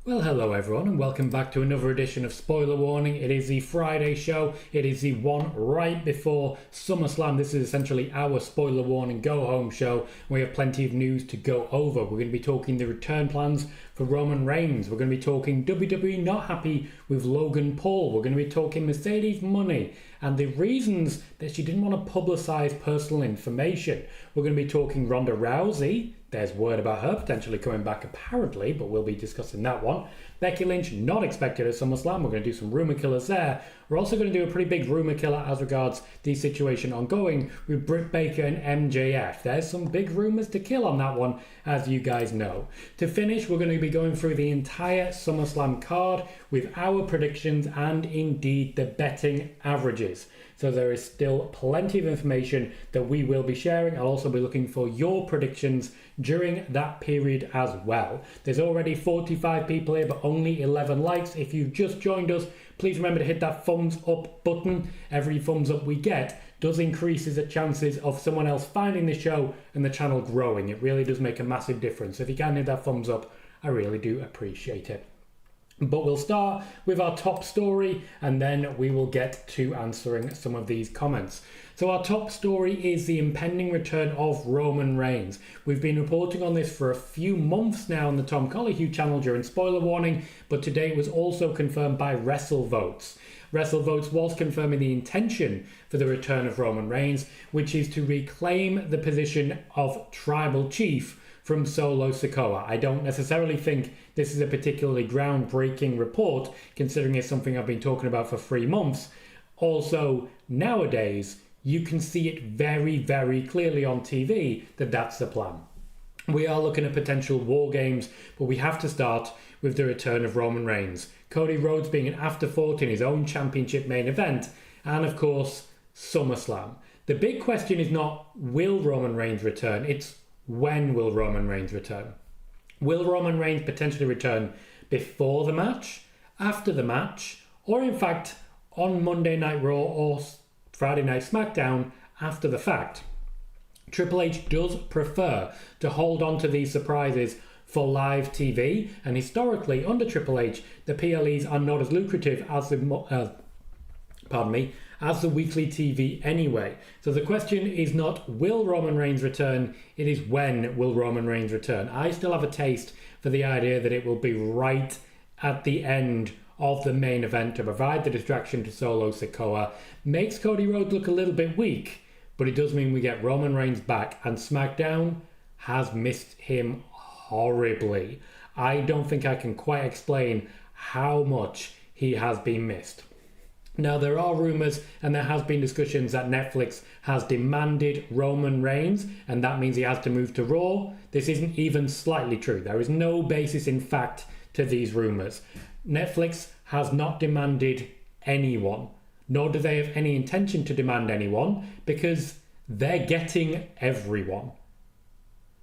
Well, hello everyone, and welcome back to another edition of Spoiler Warning. It is the Friday show. It is the one right before SummerSlam. This is essentially our Spoiler Warning go-home show. We have plenty of news to go over. We're going to be talking the return plans for Roman Reigns. We're going to be talking WWE not happy with Logan Paul. We're going to be talking Mercedes money and the reasons that she didn't want to publicise personal information. We're going to be talking Ronda Rousey. There's word about her potentially coming back apparently, but we'll be discussing that one. Becky Lynch not expected at SummerSlam. We're going to do some rumour killers there. We're also going to do a pretty big rumour killer as regards the situation ongoing with Britt Baker and MJF. There's some big rumours to kill on that one, as you guys know. To finish, we're going to be going through the entire SummerSlam card with our predictions and indeed the betting averages. So there is still plenty of information that we will be sharing. I'll also be looking for your predictions during that period as well. There's already 45 people here, but only 11 likes. If you've just joined us, please remember to hit that thumbs up button. Every thumbs up we get does increases the chances of someone else finding the show and the channel growing. It really does make a massive difference. So if you can hit that thumbs up, I really do appreciate it. But we'll start with our top story and then we will get to answering some of these comments. So our top story is the impending return of Roman Reigns. We've been reporting on this for a few months now on the Tom Colohue channel during Spoiler Warning, but today it was also confirmed by WrestleVotes. WrestleVotes was confirming the intention for the return of Roman Reigns, which is to reclaim the position of Tribal Chief from Solo Sikoa. I don't necessarily think this is a particularly groundbreaking report, considering it's something I've been talking about for 3 months. Also, nowadays, you can see it very, very clearly on TV that that's the plan. We are looking at potential war games, but we have to start with the return of Roman Reigns. Cody Rhodes being an afterthought in his own championship main event, and of course, SummerSlam. The big question is not, will Roman Reigns return? It's, when will Roman Reigns return? Will Roman Reigns potentially return before the match, after the match, or in fact on Monday Night Raw or Friday Night SmackDown after the fact? Triple H does prefer to hold on to these surprises for live TV, and historically under Triple H the PLEs are not as lucrative as as the weekly TV anyway. So the question is not will Roman Reigns return, it is when will Roman Reigns return. I still have a taste for the idea that it will be right at the end of the main event to provide the distraction to Solo Sikoa. Makes Cody Rhodes look a little bit weak, but it does mean we get Roman Reigns back, and SmackDown has missed him horribly. I don't think I can quite explain how much he has been missed. Now, there are rumours and there has been discussions that Netflix has demanded Roman Reigns, and that means he has to move to Raw. This isn't even slightly true. There is no basis in fact to these rumours. Netflix has not demanded anyone, nor do they have any intention to demand anyone, because they're getting everyone.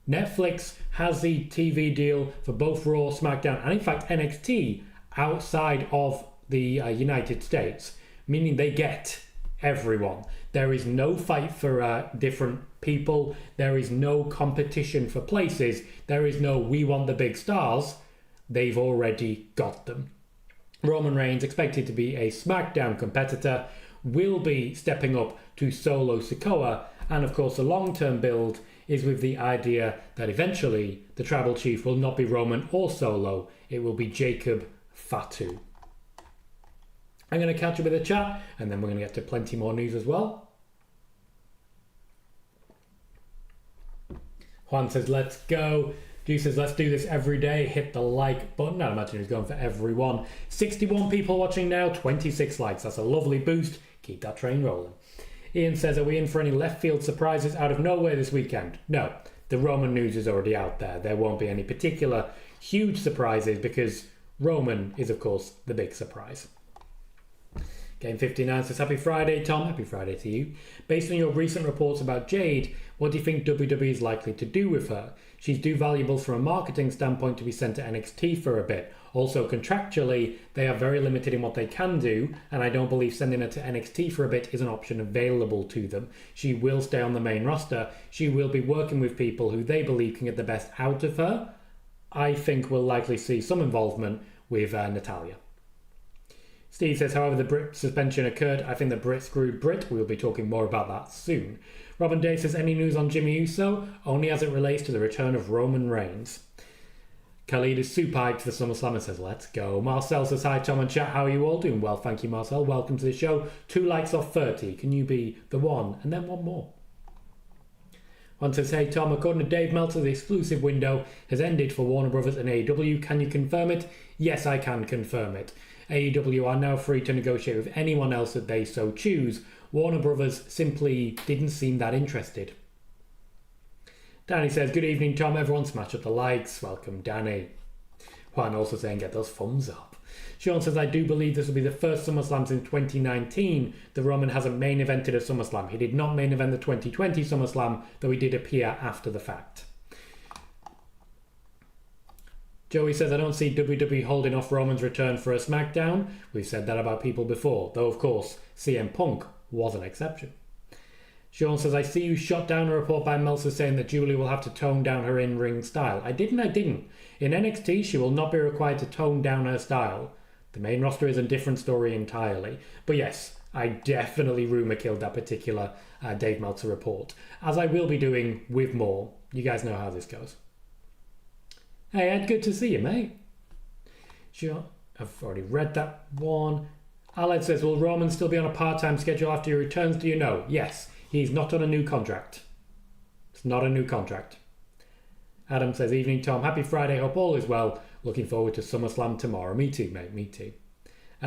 Netflix has the TV deal for both Raw, SmackDown, and in fact NXT outside of the United States, meaning they get everyone. There is no fight for different people. There is no competition for places. There is no we want the big stars. They've already got them. Roman Reigns, expected to be a SmackDown competitor, will be stepping up to Solo Sikoa, and of course the long-term build is with the idea that eventually the Tribal Chief will not be Roman or Solo, it will be Jacob Fatu. I'm going to catch up with a chat, and then we're going to get to plenty more news as well. Juan says, let's go. G says, let's do this every day. Hit the like button. I imagine he's going for everyone. 61 people watching now, 26 likes. That's a lovely boost. Keep that train rolling. Ian says, are we in for any left field surprises out of nowhere this weekend? No, the Roman news is already out there. There won't be any particular huge surprises because Roman is, of course, the big surprise. Game 59 says, happy Friday, Tom. Happy Friday to you. Based on your recent reports about Jade, what do you think WWE is likely to do with her? She's too valuable from a marketing standpoint to be sent to NXT for a bit. Also, contractually, they are very limited in what they can do, and I don't believe sending her to NXT for a bit is an option available to them. She will stay on the main roster. She will be working with people who they believe can get the best out of her. I think we'll likely see some involvement with Natalia. Steve says, however, the Brit suspension occurred. I think the Brit screwed Brit. We'll be talking more about that soon. Robin Day says, any news on Jimmy Uso? Only as it relates to the return of Roman Reigns. Khalid is super hyped for SummerSlam and says, let's go. Marcel says, hi Tom and chat, how are you all doing? Well, thank you, Marcel. Welcome to the show. 2 likes off 30. Can you be the one? And then one more. One says, hey Tom, according to Dave Meltzer, the exclusive window has ended for Warner Brothers and AEW. Can you confirm it? Yes, I can confirm it. AEW are now free to negotiate with anyone else that they so choose. Warner Brothers simply didn't seem that interested. Danny says, good evening Tom, everyone smash up the likes. Welcome Danny. Juan also saying, get those thumbs up. Sean says, I do believe this will be the first SummerSlam since 2019 that Roman hasn't main evented a SummerSlam. He did not main event the 2020 SummerSlam, though he did appear after the fact. Joey says, I don't see WWE holding off Roman's return for a SmackDown. We've said that about people before, though of course CM Punk was an exception. Sean says, I see you shot down a report by Meltzer saying that Julia will have to tone down her in-ring style. I didn't. In NXT, she will not be required to tone down her style. The main roster is a different story entirely. But yes, I definitely rumour killed that particular Dave Meltzer report, as I will be doing with more. You guys know how this goes. Hey Ed, good to see you, mate. Sure, I've already read that one. Aled says, will Roman still be on a part-time schedule after he returns? Do you know? Yes, he's not on a new contract. It's not a new contract. Adam says, evening Tom, happy Friday, hope all is well. Looking forward to SummerSlam tomorrow. Me too, mate, me too.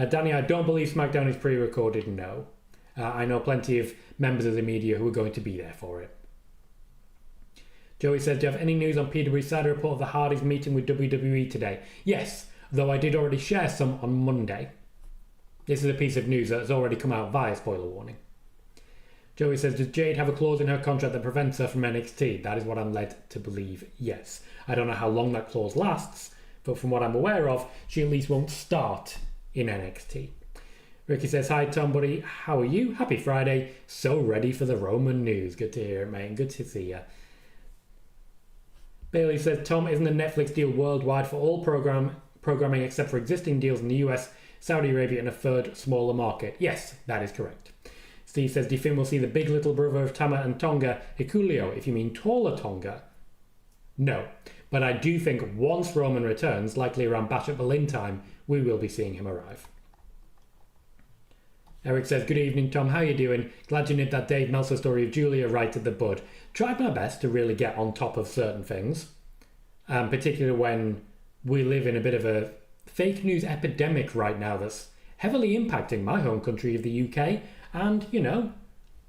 Danny, I don't believe SmackDown is pre-recorded, no. I know plenty of members of the media who are going to be there for it. Joey says, do you have any news on PWInsider report of the Hardys meeting with WWE today? Yes, though I did already share some on Monday. This is a piece of news that has already come out via spoiler warning. Joey says, does Jade have a clause in her contract that prevents her from NXT? That is what I'm led to believe, yes. I don't know how long that clause lasts, but from what I'm aware of, she at least won't start in NXT. Ricky says, hi Tom buddy, how are you? Happy Friday. So ready for the Roman news. Good to hear it, mate. Good to see you. Bailey says, Tom, isn't the Netflix deal worldwide for all programming except for existing deals in the US, Saudi Arabia and a third smaller market? Yes, that is correct. Steve says, do you think we'll see the big little brother of Tama and Tonga, Hikuleo, if you mean taller Tonga? No, but I do think once Roman returns, likely around Bash at Berlin time, we will be seeing him arrive. Eric says, good evening Tom, how you doing? Glad you nipped that Dave Meltzer story of Julia right at the bud. Tried my best to really get on top of certain things, particularly when we live in a bit of a fake news epidemic right now that's heavily impacting my home country of the UK and, you know,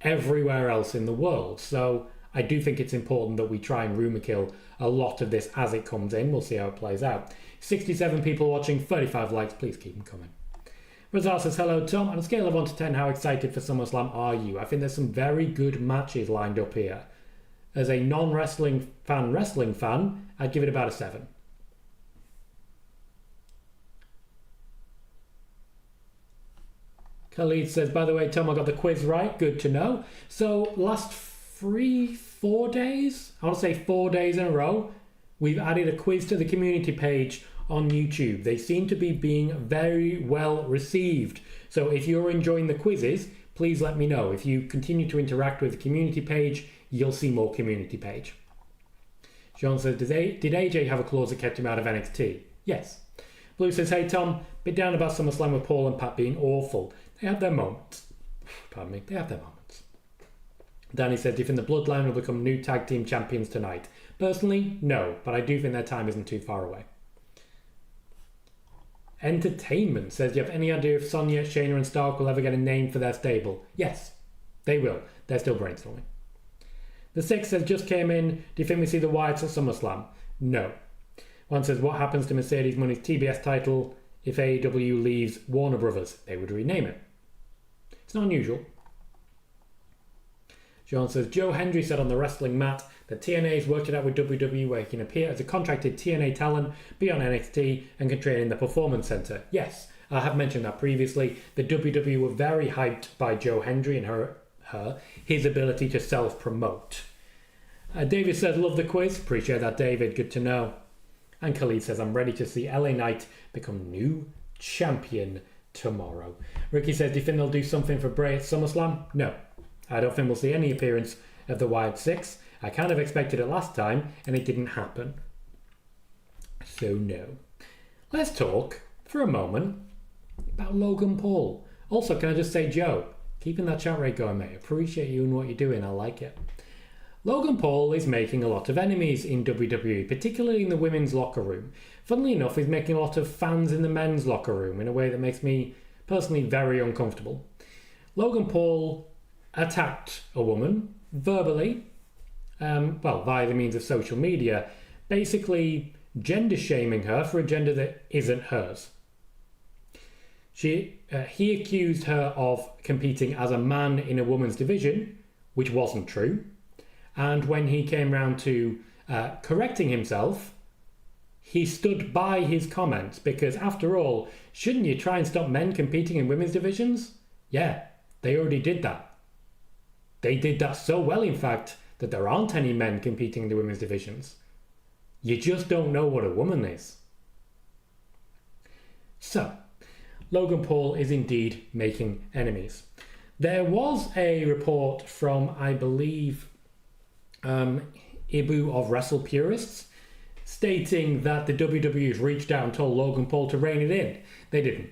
everywhere else in the world. So I do think it's important that we try and rumour kill a lot of this as it comes in. We'll see how it plays out. 67 people watching, 35 likes. Please keep them coming. Razar says, hello Tom, on a scale of 1 to 10, how excited for SummerSlam are you? I think there's some very good matches lined up here. As a non-wrestling fan, I'd give it about a 7. Khalid says, by the way Tom, I got the quiz right, good to know. So last 4 days, I want to say 4 days in a row, we've added a quiz to the community page on YouTube. They seem to be being very well received. So if you're enjoying the quizzes, please let me know. If you continue to interact with the community page, you'll see more community page. Sean says, did AJ have a clause that kept him out of NXT? Yes. Blue says, hey Tom, bit down about SummerSlam with Paul and Pat being awful. They have their moments. Pardon me, they have their moments. Danny says, do you think the Bloodline will become new tag team champions tonight? Personally, no, but I do think their time isn't too far away. Entertainment says, do you have any idea if Sonya, Shayna and Stark will ever get a name for their stable? Yes, they will. They're still brainstorming. The 6 says, just came in. Do you think we see the Wyatts at SummerSlam? No. One says, what happens to Mercedes Money's TBS title if AEW leaves Warner Brothers? They would rename it. It's not unusual. John says, Joe Hendry said on the wrestling mat that TNA's worked it out with WWE where he can appear as a contracted TNA talent, be on NXT, and can train in the Performance Center. Yes, I have mentioned that previously. The WWE were very hyped by Joe Hendry and his ability to self-promote. David says, love the quiz. Appreciate that, David. Good to know. And Khalid says, I'm ready to see LA Knight become new champion tomorrow. Ricky says, do you think they'll do something for Bray at SummerSlam? No. I don't think we'll see any appearance of the Wild Six. I kind of expected it last time, and it didn't happen. So no. Let's talk, for a moment, about Logan Paul. Also, can I just say, Joe, keeping that chat rate going, mate. Appreciate you and what you're doing. I like it. Logan Paul is making a lot of enemies in WWE, particularly in the women's locker room. Funnily enough, he's making a lot of fans in the men's locker room in a way that makes me personally very uncomfortable. Logan Paul attacked a woman verbally, via the means of social media, basically gender shaming her for a gender that isn't hers. He accused her of competing as a man in a woman's division, which wasn't true. And when he came round to correcting himself, he stood by his comments because, after all, shouldn't you try and stop men competing in women's divisions? Yeah, they already did that. They did that so well, in fact, that there aren't any men competing in the women's divisions. You just don't know what a woman is. So, Logan Paul is indeed making enemies. There was a report from, I believe, Ibu of Wrestle Purists, stating that the WWE's reached out and told Logan Paul to rein it in. They didn't.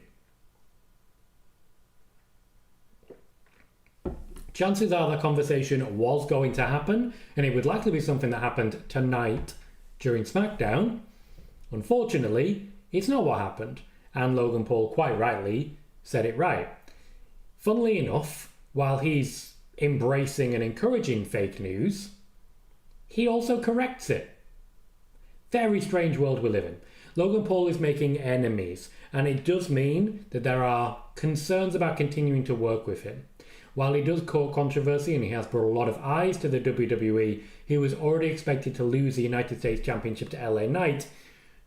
Chances are that conversation was going to happen, and it would likely be something that happened tonight during SmackDown. Unfortunately, it's not what happened, and Logan Paul quite rightly said it right. Funnily enough, while he's embracing and encouraging fake news, he also corrects it. Very strange world we live in. Logan Paul is making enemies, and it does mean that there are concerns about continuing to work with him. While he does cause controversy and he has brought a lot of eyes to the WWE, he was already expected to lose the United States Championship to LA Knight.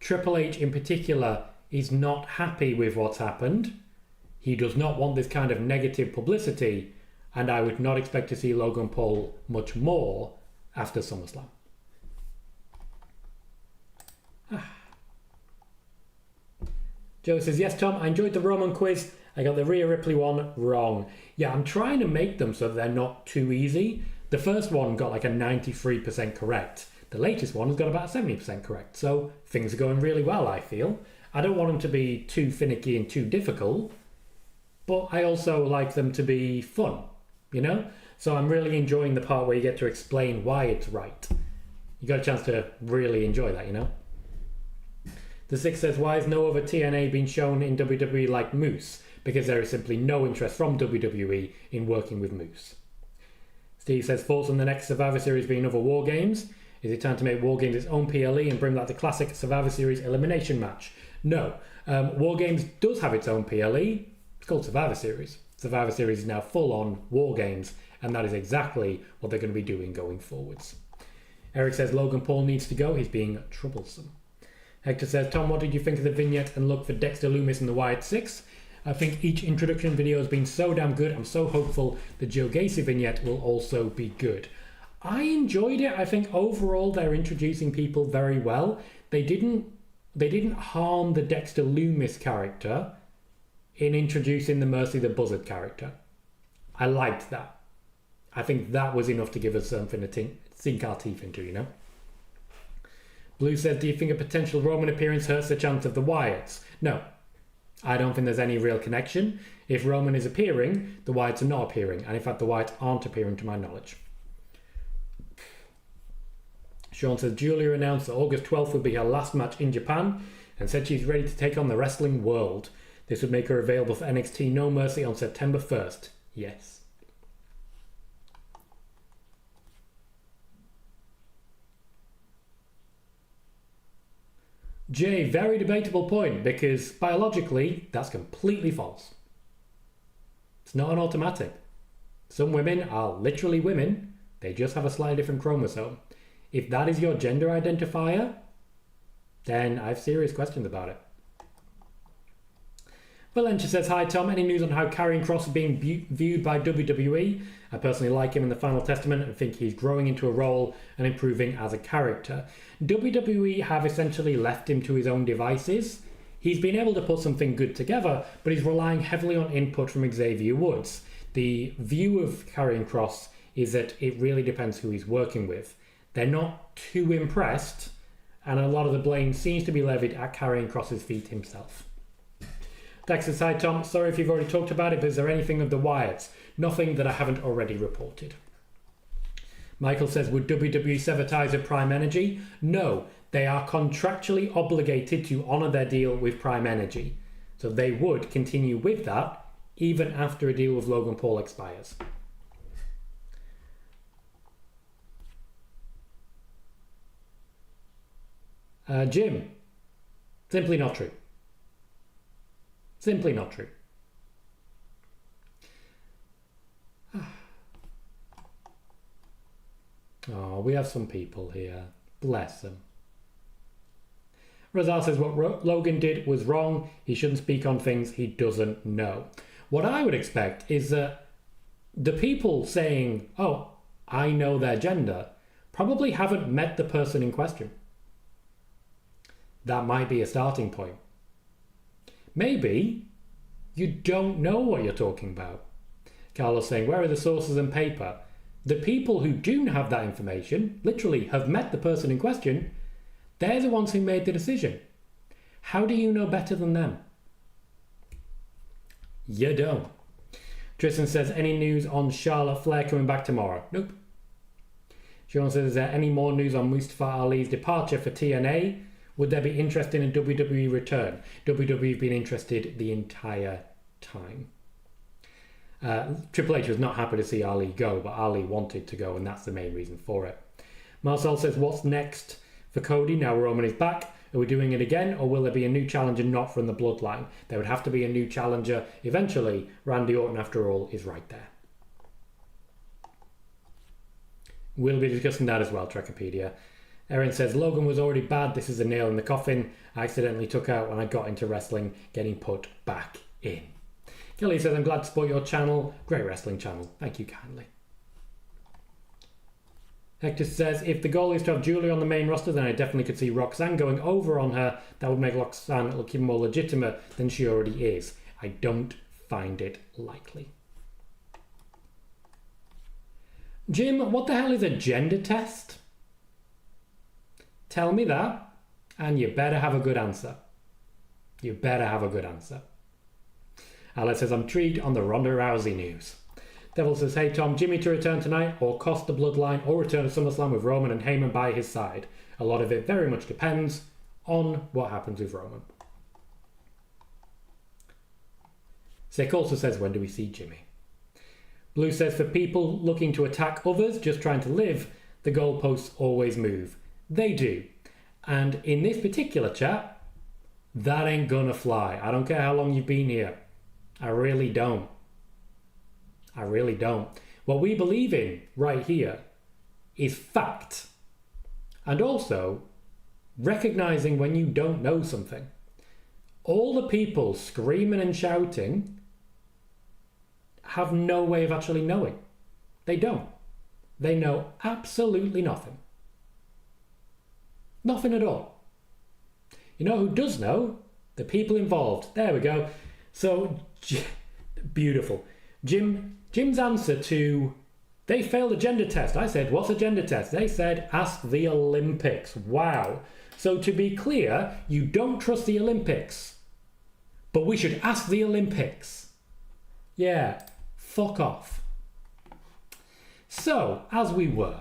Triple H in particular is not happy with what's happened. He does not want this kind of negative publicity, and I would not expect to see Logan Paul much more after SummerSlam. Joe says, yes, Tom, I enjoyed the Roman quiz. I got the Rhea Ripley one wrong. Yeah, I'm trying to make them so that they're not too easy. The first one got like a 93% correct. The latest one has got about 70% correct. So things are going really well, I feel. I don't want them to be too finicky and too difficult, but I also like them to be fun, you know? So I'm really enjoying the part where you get to explain why it's right. You got a chance to really enjoy that, you know? The Six says, why has no other TNA been shown in WWE like Moose? Because there is simply no interest from WWE in working with Moose. Steve says, thoughts on the next Survivor Series being other War Games? Is it time to make War Games its own PLE and bring back the classic Survivor Series elimination match? No. War Games does have its own PLE. It's called Survivor Series. Survivor Series is now full on War Games, and that is exactly what they're going to be doing going forwards. Eric says, Logan Paul needs to go. He's being troublesome. Hector says, Tom, what did you think of the vignette and look for Dexter Lumis and the Wyatt Six? I think each introduction video has been so damn good. I'm so hopeful the Joe Gacy vignette will also be good. I enjoyed it. I think overall they're introducing people very well. They didn't harm the Dexter Lumis character in introducing the Mercy the Buzzard character. I liked that. I think that was enough to give us something to sink our teeth into, you know? Blue says, do you think a potential Roman appearance hurts the chance of the Wyatts? No. I don't think there's any real connection. If Roman is appearing, the Wyatts are not appearing. And in fact, the Wyatts aren't appearing to my knowledge. Sean says, Julia announced that August 12th would be her last match in Japan and said she's ready to take on the wrestling world. This would make her available for NXT No Mercy on September 1st. Yes. Jay, very debatable point, because biologically, that's completely false. It's not an automatic. Some women are literally women. They just have a slightly different chromosome. If that is your gender identifier, then I have serious questions about it. Valencia says, hi Tom, any news on how Karrion Kross is being viewed by WWE? I personally like him in the Final Testament and think he's growing into a role and improving as a character. WWE have essentially left him to his own devices. He's been able to put something good together, but he's relying heavily on input from Xavier Woods. The view of Karrion Kross is that it really depends who he's working with. They're not too impressed, and a lot of the blame seems to be levied at Karrion Kross's feet himself. Dex says, hi Tom, sorry if you've already talked about it, but is there anything of the Wyatts? Nothing that I haven't already reported. Michael says, would WWE sever ties with Prime Energy? No, they are contractually obligated to honour their deal with Prime Energy. So they would continue with that even after a deal with Logan Paul expires. Jim, simply not true. Simply not true. Oh, we have some people here. Bless them. Razar says what Logan did was wrong. He shouldn't speak on things he doesn't know. What I would expect is that the people saying, oh, I know their gender, probably haven't met the person in question. That might be a starting point. Maybe you don't know what you're talking about. Carlos saying, where are the sources and paper? The people who do have that information, literally have met the person in question, they're the ones who made the decision. How do you know better than them? You don't. Tristan says, any news on Charlotte Flair coming back tomorrow? Nope. Sean says, is there any more news on Mustafa Ali's departure for TNA? Would there be interest in a WWE return? WWE have been interested the entire time. Triple H was not happy to see Ali go, but Ali wanted to go, and that's the main reason for it. Marcel says, what's next for Cody now Roman is back? Are we doing it again, or will there be a new challenger not from the bloodline? There would have to be a new challenger. Eventually, Randy Orton, after all, is right there. We'll be discussing that as well, Trekopedia. Erin says, Logan was already bad. This is a nail in the coffin. I accidentally took out when I got into wrestling, getting put back in. Kelly says, I'm glad to support your channel. Great wrestling channel. Thank you kindly. Hector says, if the goal is to have Julia on the main roster, then I definitely could see Roxanne going over on her. That would make Roxanne look even more legitimate than she already is. I don't find it likely. Jim, what the hell is a gender test? Tell me that, and you better have a good answer. You better have a good answer. Alex says, I'm intrigued on the Ronda Rousey news. Devil says, hey Tom, Jimmy to return tonight, or cost the bloodline, or return to SummerSlam with Roman and Heyman by his side. A lot of it very much depends on what happens with Roman. Sick also says, when do we see Jimmy? Blue says, for people looking to attack others, just trying to live, the goalposts always move. They do. And in this particular chat, that ain't gonna fly. I don't care how long you've been here. I really don't. I really don't. What we believe in right here is fact. And also, recognizing when you don't know something. All the people screaming and shouting have no way of actually knowing. They don't. They know absolutely nothing. Nothing at all. You know who does know? The people involved. There we go. So, beautiful. Jim's answer to, they failed a gender test. I said, what's a gender test? They said, ask the Olympics. Wow. So to be clear, you don't trust the Olympics. But we should ask the Olympics. Yeah, fuck off. So, as we were,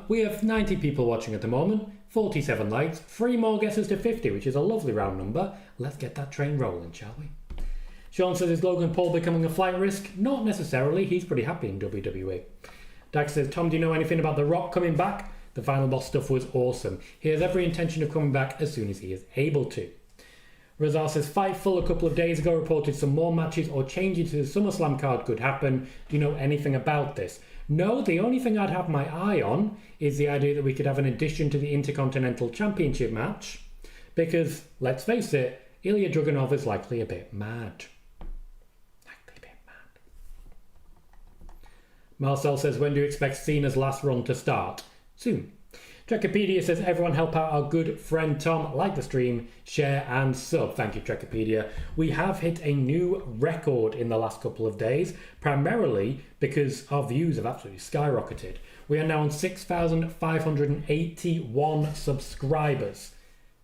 we have 90 people watching at the moment, 47 likes, 3 more gets us to 50, which is a lovely round number. Let's get that train rolling, shall we? Sean says, is Logan Paul becoming a flight risk? Not necessarily, he's pretty happy in WWE. Dax says, Tom, do you know anything about The Rock coming back? The Final Boss stuff was awesome. He has every intention of coming back as soon as he is able to. Razar says, Fightful a couple of days ago reported some more matches or changes to the SummerSlam card could happen. Do you know anything about this? No, the only thing I'd have my eye on is the idea that we could have an addition to the Intercontinental Championship match. Because, let's face it, Ilya Dragunov is likely a bit mad. Marcel says, when do you expect Cena's last run to start? Soon. Trekopedia says, everyone help out our good friend Tom. Like the stream, share and sub. Thank you, Trekopedia. We have hit a new record in the last couple of days, primarily because our views have absolutely skyrocketed. We are now on 6,581 subscribers.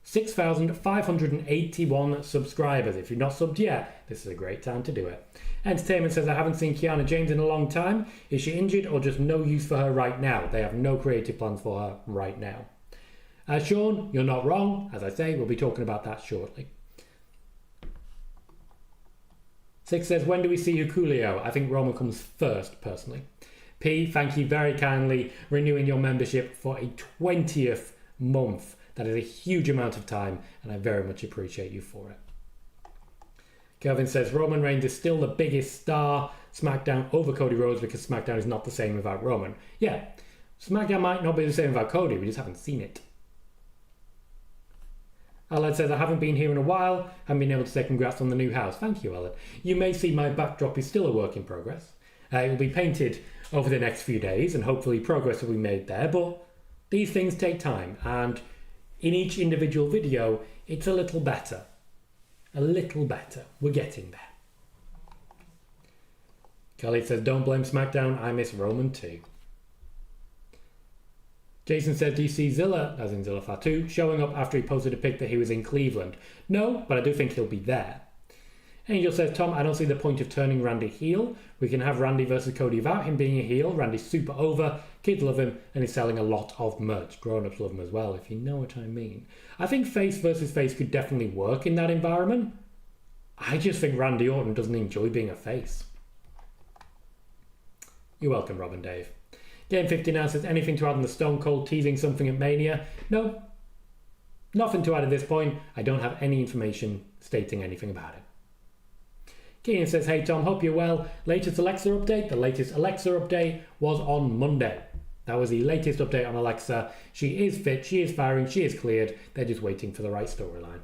6,581 subscribers. If you're not subbed yet, this is a great time to do it. Entertainment says, I haven't seen Kiana James in a long time. Is she injured or just no use for her right now? They have no creative plans for her right now. Sean, you're not wrong. As I say, we'll be talking about that shortly. Six says, when do we see Julio? I think Roman comes first, personally. P, thank you very kindly, renewing your membership for a 20th month. That is a huge amount of time, and I very much appreciate you for it. Kelvin says, Roman Reigns is still the biggest star SmackDown over Cody Rhodes because SmackDown is not the same without Roman. Yeah, SmackDown might not be the same without Cody, we just haven't seen it. Aled says, I haven't been here in a while, haven't been able to say congrats on the new house. Thank you, Aled. You may see my backdrop is still a work in progress. It will be painted over the next few days, and hopefully progress will be made there, but these things take time, and in each individual video, it's a little better. A little better. We're getting there. Khalid says, don't blame SmackDown. I miss Roman too. Jason says, do you see Zilla, as in Zilla Fatu, showing up after he posted a pic that he was in Cleveland? No, but I do think he'll be there. Angel says, Tom, I don't see the point of turning Randy heel. We can have Randy versus Cody without him being a heel. Randy's super over. Kids love him and he's selling a lot of merch. Grown-ups love him as well, if you know what I mean. I think face versus face could definitely work in that environment. I just think Randy Orton doesn't enjoy being a face. You're welcome, Robin Dave. Game 59 says, anything to add on the Stone Cold teasing something at Mania? No. Nothing to add at this point. I don't have any information stating anything about it. Keane says, hey Tom, hope you're well. Latest Alexa update? The latest Alexa update was on Monday. That was the latest update on Alexa. She is fit, she is firing, she is cleared. They're just waiting for the right storyline.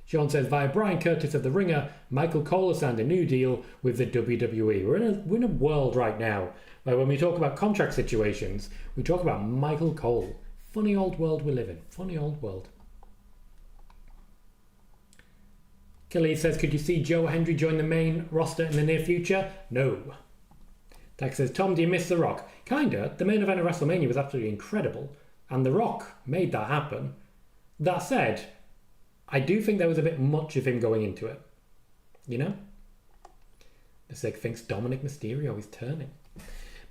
Sean says, via Brian Curtis of The Ringer, Michael Cole has signed a new deal with the WWE. We're in a world right now where when we talk about contract situations, we talk about Michael Cole. Funny old world we live in. Funny old world. Kelly says, could you see Joe Hendry join the main roster in the near future? No. Tax says, Tom, do you miss The Rock? Kinda. The main event of WrestleMania was absolutely incredible, and The Rock made that happen. That said, I do think there was a bit much of him going into it. You know? The Sig thinks Dominic Mysterio is turning.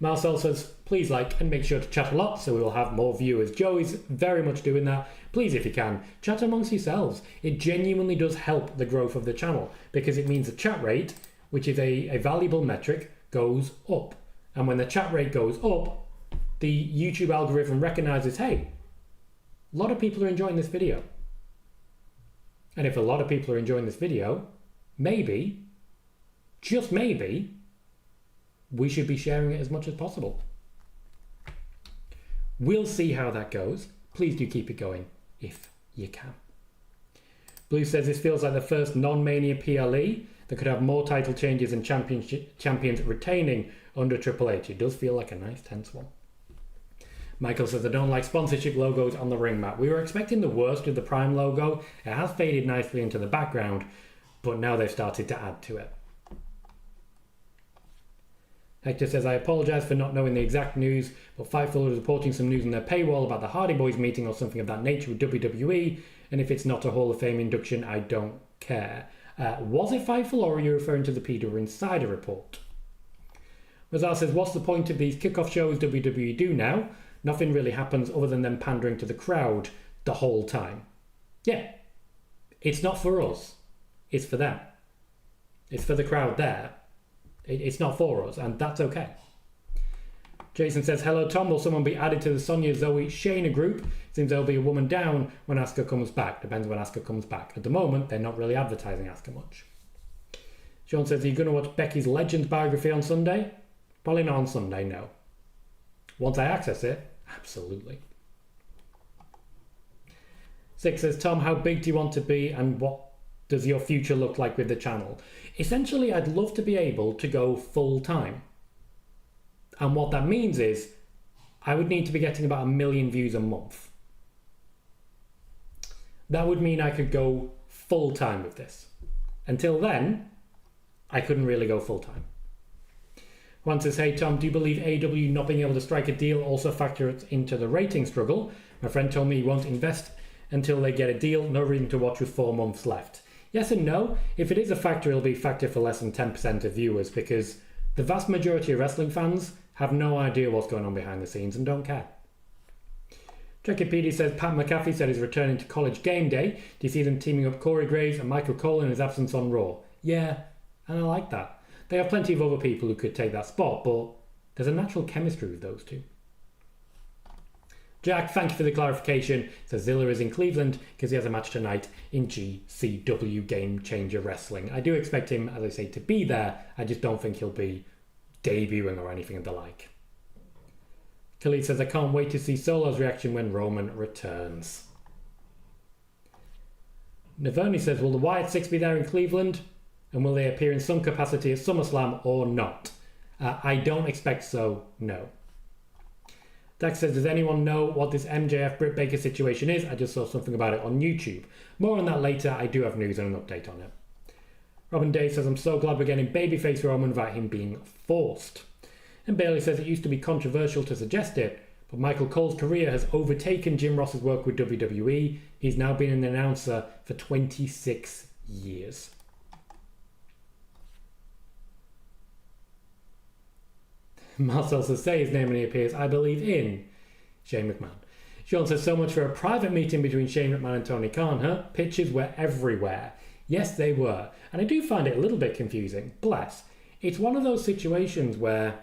Marcel says, please like and make sure to chat a lot so we will have more viewers. Joey's very much doing that. Please, if you can, chat amongst yourselves. It genuinely does help the growth of the channel because it means the chat rate, which is a valuable metric, goes up. And when the chat rate goes up, the YouTube algorithm recognizes, hey, a lot of people are enjoying this video. And if a lot of people are enjoying this video, maybe, just maybe, we should be sharing it as much as possible. We'll see how that goes. Please do keep it going if you can. Blue says this feels like the first non-Mania PLE that could have more title changes and champions retaining under Triple H. It does feel like a nice tense one. Michael says, I don't like sponsorship logos on the ring mat. We were expecting the worst of the Prime logo. It has faded nicely into the background, but now they've started to add to it. Hector says, I apologise for not knowing the exact news, but Fightful is reporting some news on their paywall about the Hardy Boys meeting or something of that nature with WWE, and if it's not a Hall of Fame induction, I don't care. Was it Fightful, or are you referring to the PWInsider report? Razar says, what's the point of these kickoff shows WWE do now? Nothing really happens other than them pandering to the crowd the whole time. Yeah, it's not for us. It's for them. It's for the crowd there. It's not for us, and that's okay. Jason says, hello Tom, will someone be added to the Sonya Zoe Shayna group? Seems there'll be a woman down when Asuka comes back. Depends when Asuka comes back. At the moment, they're not really advertising Asuka much. Sean says, are you going to watch Becky's Legends biography on Sunday? Probably not on Sunday, no. Once I access it, absolutely. Six says, Tom, how big do you want to be and what does your future look like with the channel? Essentially, I'd love to be able to go full time. And what that means is I would need to be getting about 1 million views a month. That would mean I could go full time with this. Until then, I couldn't really go full time. Juan says, hey Tom, do you believe AEW not being able to strike a deal also factors into the rating struggle? My friend told me he won't invest until they get a deal. No reason to watch with 4 months left. Yes and no. If it is a factor, it'll be a factor for less than 10% of viewers because the vast majority of wrestling fans have no idea what's going on behind the scenes and don't care. Trekkipedia says, Pat McAfee said he's returning to College Game Day. Do you see them teaming up Corey Graves and Michael Cole in his absence on Raw? Yeah, and I like that. They have plenty of other people who could take that spot, but there's a natural chemistry with those two. Jack, thank you for the clarification. Says Zilla is in Cleveland because he has a match tonight in GCW Game Changer Wrestling. I do expect him, as I say, to be there. I just don't think he'll be debuting or anything of the like. Khalid says, I can't wait to see Solo's reaction when Roman returns. Naverni says, will the Wyatt Six be there in Cleveland? And will they appear in some capacity at SummerSlam or not? I don't expect so, no. Dax says, does anyone know what this MJF Britt Baker situation is? I just saw something about it on YouTube. More on that later. I do have news and an update on it. Robin Day says, I'm so glad we're getting babyface Roman without him being forced. And Bailey says, it used to be controversial to suggest it, but Michael Cole's career has overtaken Jim Ross's work with WWE. He's now been an announcer for 26 years. Marcel says, say his name and he appears, I believe, in Shane McMahon. Sean says, so much for a private meeting between Shane McMahon and Tony Khan, huh? Pictures were everywhere. Yes, they were. And I do find it a little bit confusing. Bless. It's one of those situations where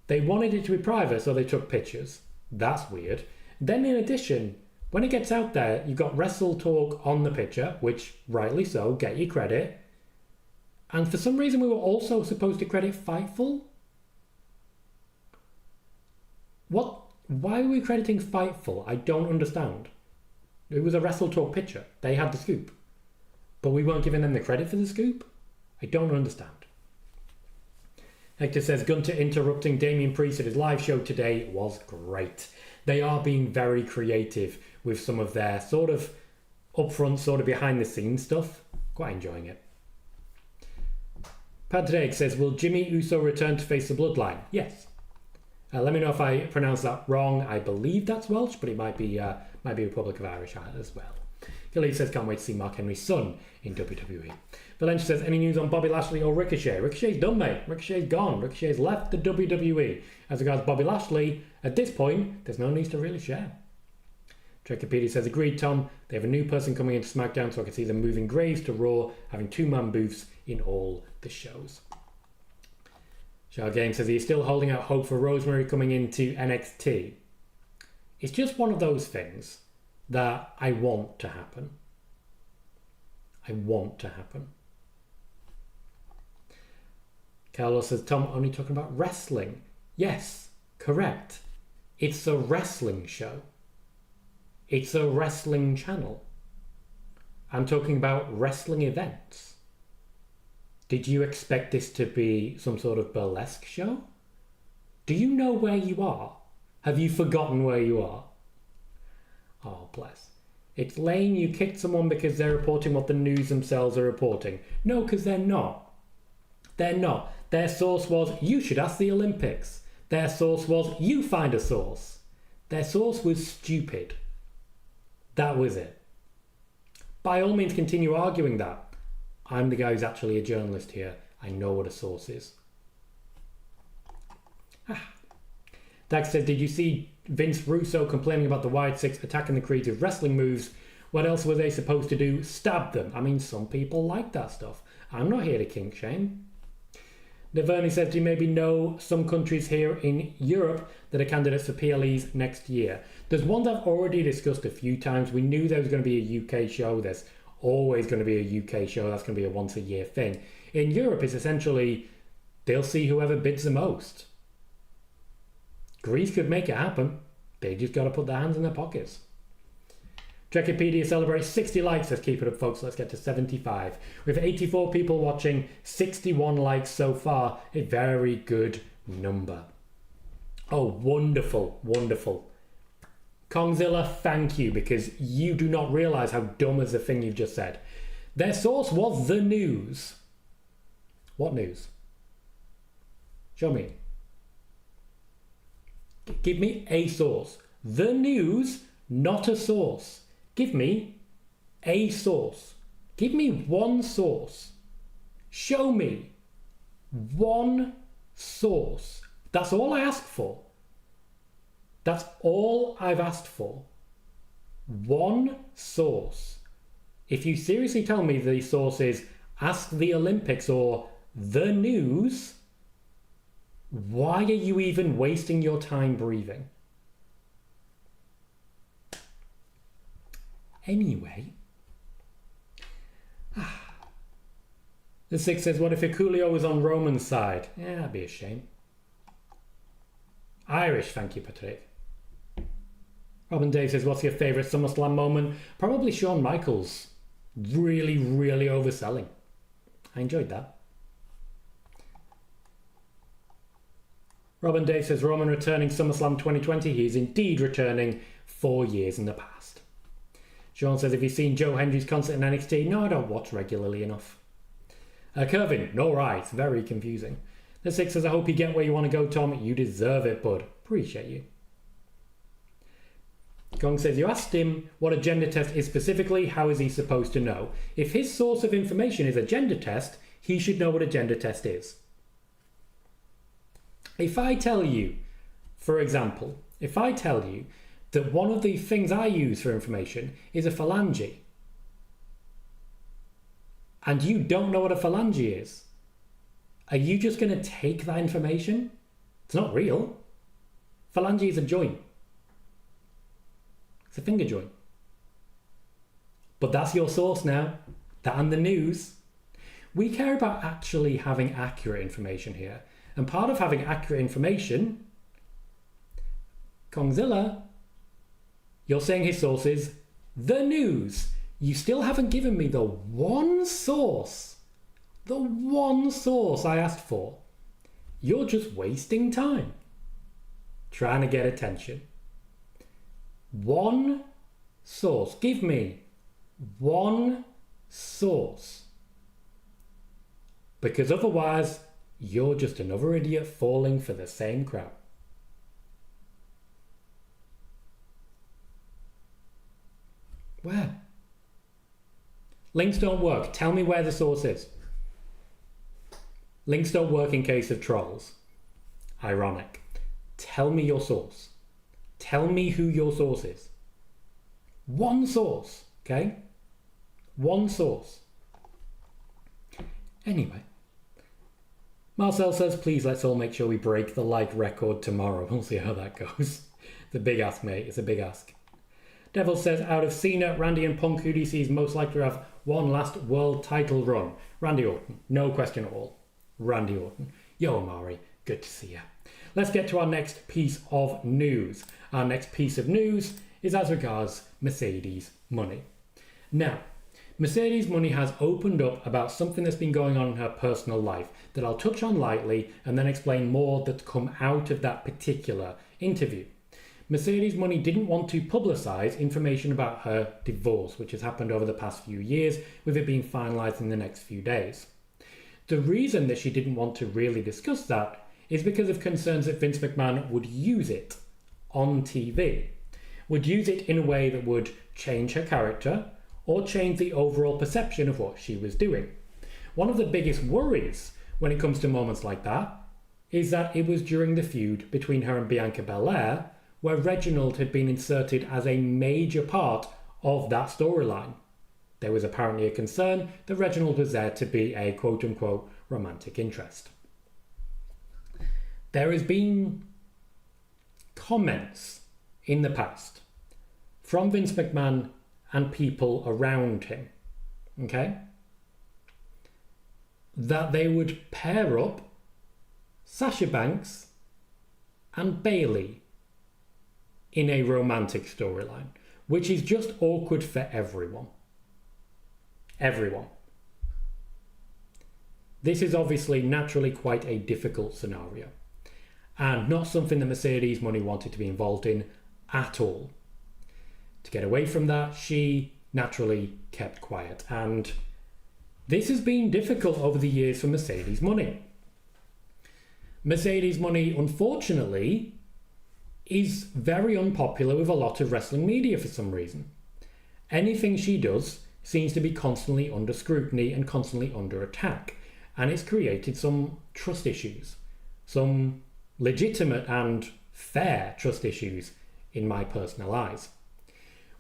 they wanted it to be private, so they took pictures. That's weird. Then in addition, when it gets out there, you've got WrestleTalk on the picture, which, rightly so, get your credit. And for some reason, we were also supposed to credit Fightful. What? Why are we crediting Fightful? I don't understand. It was a WrestleTalk picture. They had the scoop. But we weren't giving them the credit for the scoop? I don't understand. Hector says, Gunter interrupting Damian Priest at his live show today was great. They are being very creative with some of their sort of upfront, sort of behind the scenes stuff. Quite enjoying it. Padraig says, will Jimmy Uso return to face the Bloodline? Yes. Let me know if I pronounce that wrong. I believe that's Welsh, but it might be Republic of Irish as well. Gilly says, can't wait to see Mark Henry's son in WWE. Valencia says, any news on Bobby Lashley or Ricochet? Ricochet's done, mate. Ricochet's gone. Ricochet's left the WWE. As regards Bobby Lashley, at this point, there's no news to really share. Trekkipedia says, agreed, Tom. They have a new person coming into SmackDown, so I can see them moving Graves to Raw, having 2-man booths in all the shows. Shah Game says he's still holding out hope for Rosemary coming into NXT. It's just one of those things that I want to happen. I want to happen. Carlos says, Tom, only talking about wrestling. Yes, correct. It's a wrestling show. It's a wrestling channel. I'm talking about wrestling events. Did you expect this to be some sort of burlesque show? Do you know where you are? Have you forgotten where you are? Oh, bless. It's lame you kicked someone because they're reporting what the news themselves are reporting. No, because they're not. They're not. Their source was, you should ask the Olympics. Their source was, you find a source. Their source was stupid. That was it. By all means, continue arguing that. I'm the guy who's actually a journalist here. I know what a source is. Dax said, did you see Vince Russo complaining about the Wyatt Six attacking the Creeds with wrestling moves? What else were they supposed to do? Stab them. I mean, some people like that stuff. I'm not here to kink shame. Naverni says, do you maybe know some countries here in Europe that are candidates for PLEs next year? There's one that I've already discussed a few times. We knew there was going to be a UK show. There's always going to be a UK show. That's going to be a once-a-year thing. In Europe, it's essentially they'll see whoever bids the most. Greece could make it happen. They just got to put their hands in their pockets. Trekkipedia celebrates 60 likes. Let's keep it up, folks. Let's get to 75. We have 84 people watching, 61 likes so far. A very good number. Oh, wonderful, wonderful. Kongzilla, thank you, because you do not realise how dumb is the thing you've just said. Their source was the news. What news? Show me. Give me a source. The news, not a source. Give me a source. Give me one source. Show me one source. That's all I ask for. That's all I've asked for. One source. If you seriously tell me the source is Ask the Olympics or the news, why are you even wasting your time breathing? Anyway. The 6 says, what if Coolio was on Roman's side? Yeah, that'd be a shame. Irish, thank you, Patrick. Robin Dave says, what's your favourite SummerSlam moment? Probably Shawn Michaels. Really, really overselling. I enjoyed that. Robin Dave says, Roman returning SummerSlam 2020. He is indeed returning 4 years in the past. Sean says, have you seen Joe Hendry's concert in NXT? No, I don't watch regularly enough. Kervin, no right. Very confusing. The 6 says, I hope you get where you want to go, Tom. You deserve it, bud. Appreciate you. Gong says, you asked him what a gender test is specifically. How is he supposed to know? If his source of information is a gender test, he should know what a gender test is. If I tell you, for example, if I tell you that one of the things I use for information is a phalange, and you don't know what a phalange is, are you just going to take that information? It's not real. Phalange is a joint. It's a finger joint. But that's your source now. That and the news. We care about actually having accurate information here. And part of having accurate information, Kongzilla, you're saying his source is the news. You still haven't given me the one source I asked for. You're just wasting time trying to get attention. One source. Give me one source. Because otherwise, you're just another idiot falling for the same crowd. Where? Links don't work. Tell me where the source is. Links don't work in case of trolls. Ironic. Tell me your source. Tell me who your source is. One source, okay? One source. Anyway. Marcel says, please let's all make sure we break the like record tomorrow. We'll see how that goes. It's a big ask, mate. It's a big ask. Devil says, out of Cena, Randy and Punk, who do you see is most likely to have one last world title run? Randy Orton. No question at all. Randy Orton. Yo, Amari. Good to see you. Let's get to our next piece of news. Our next piece of news is as regards Mercedes money. Now, Mercedes money has opened up about something that's been going on in her personal life that I'll touch on lightly and then explain more that's come out of that particular interview. Mercedes money didn't want to publicise information about her divorce, which has happened over the past few years, with it being finalised in the next few days. The reason that she didn't want to really discuss that is because of concerns that Vince McMahon would use it on TV, would use it in a way that would change her character or change the overall perception of what she was doing. One of the biggest worries when it comes to moments like that is that it was during the feud between her and Bianca Belair where Reginald had been inserted as a major part of that storyline. There was apparently a concern that Reginald was there to be a quote-unquote romantic interest. There has been comments in the past from Vince McMahon and people around him, okay, that they would pair up Sasha Banks and Bayley in a romantic storyline. which is just awkward for everyone. Everyone. This is obviously naturally quite a difficult scenario, and not something that Mercedes Money wanted to be involved in at all. To get away from that, she naturally kept quiet, and this has been difficult over the years for Mercedes Money. Mercedes Money, unfortunately, is very unpopular with a lot of wrestling media for some reason. Anything she does seems to be constantly under scrutiny and constantly under attack, and it's created some trust issues, some legitimate and fair trust issues in my personal eyes.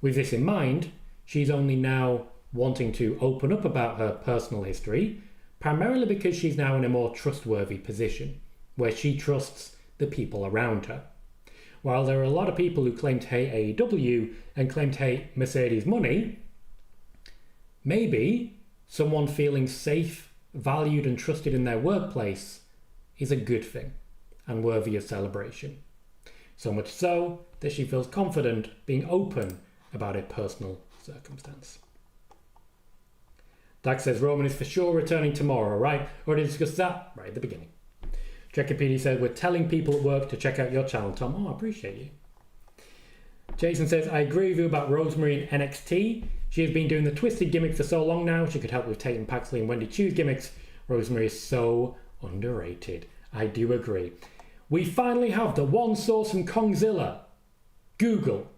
With this in mind, she's only now wanting to open up about her personal history, primarily because she's now in a more trustworthy position, where she trusts the people around her. While there are a lot of people who claim to hate AEW and claim to hate Mercedes Money, maybe someone feeling safe, valued and trusted in their workplace is a good thing and worthy of celebration. So much so that she feels confident being open about a personal circumstance. Dax says Roman is for sure returning tomorrow, right? Already discussed that right at the beginning. Trekkipedia says, we're telling people at work to check out your channel, Tom. Oh, I appreciate you. Jason says, I agree with you about Rosemary in NXT. She has been doing the twisted gimmick for so long now. She could help with Tatum Paxley and Wendy Chu's gimmicks. Rosemary is so underrated. I do agree. We finally have the one source from Kongzilla. Google.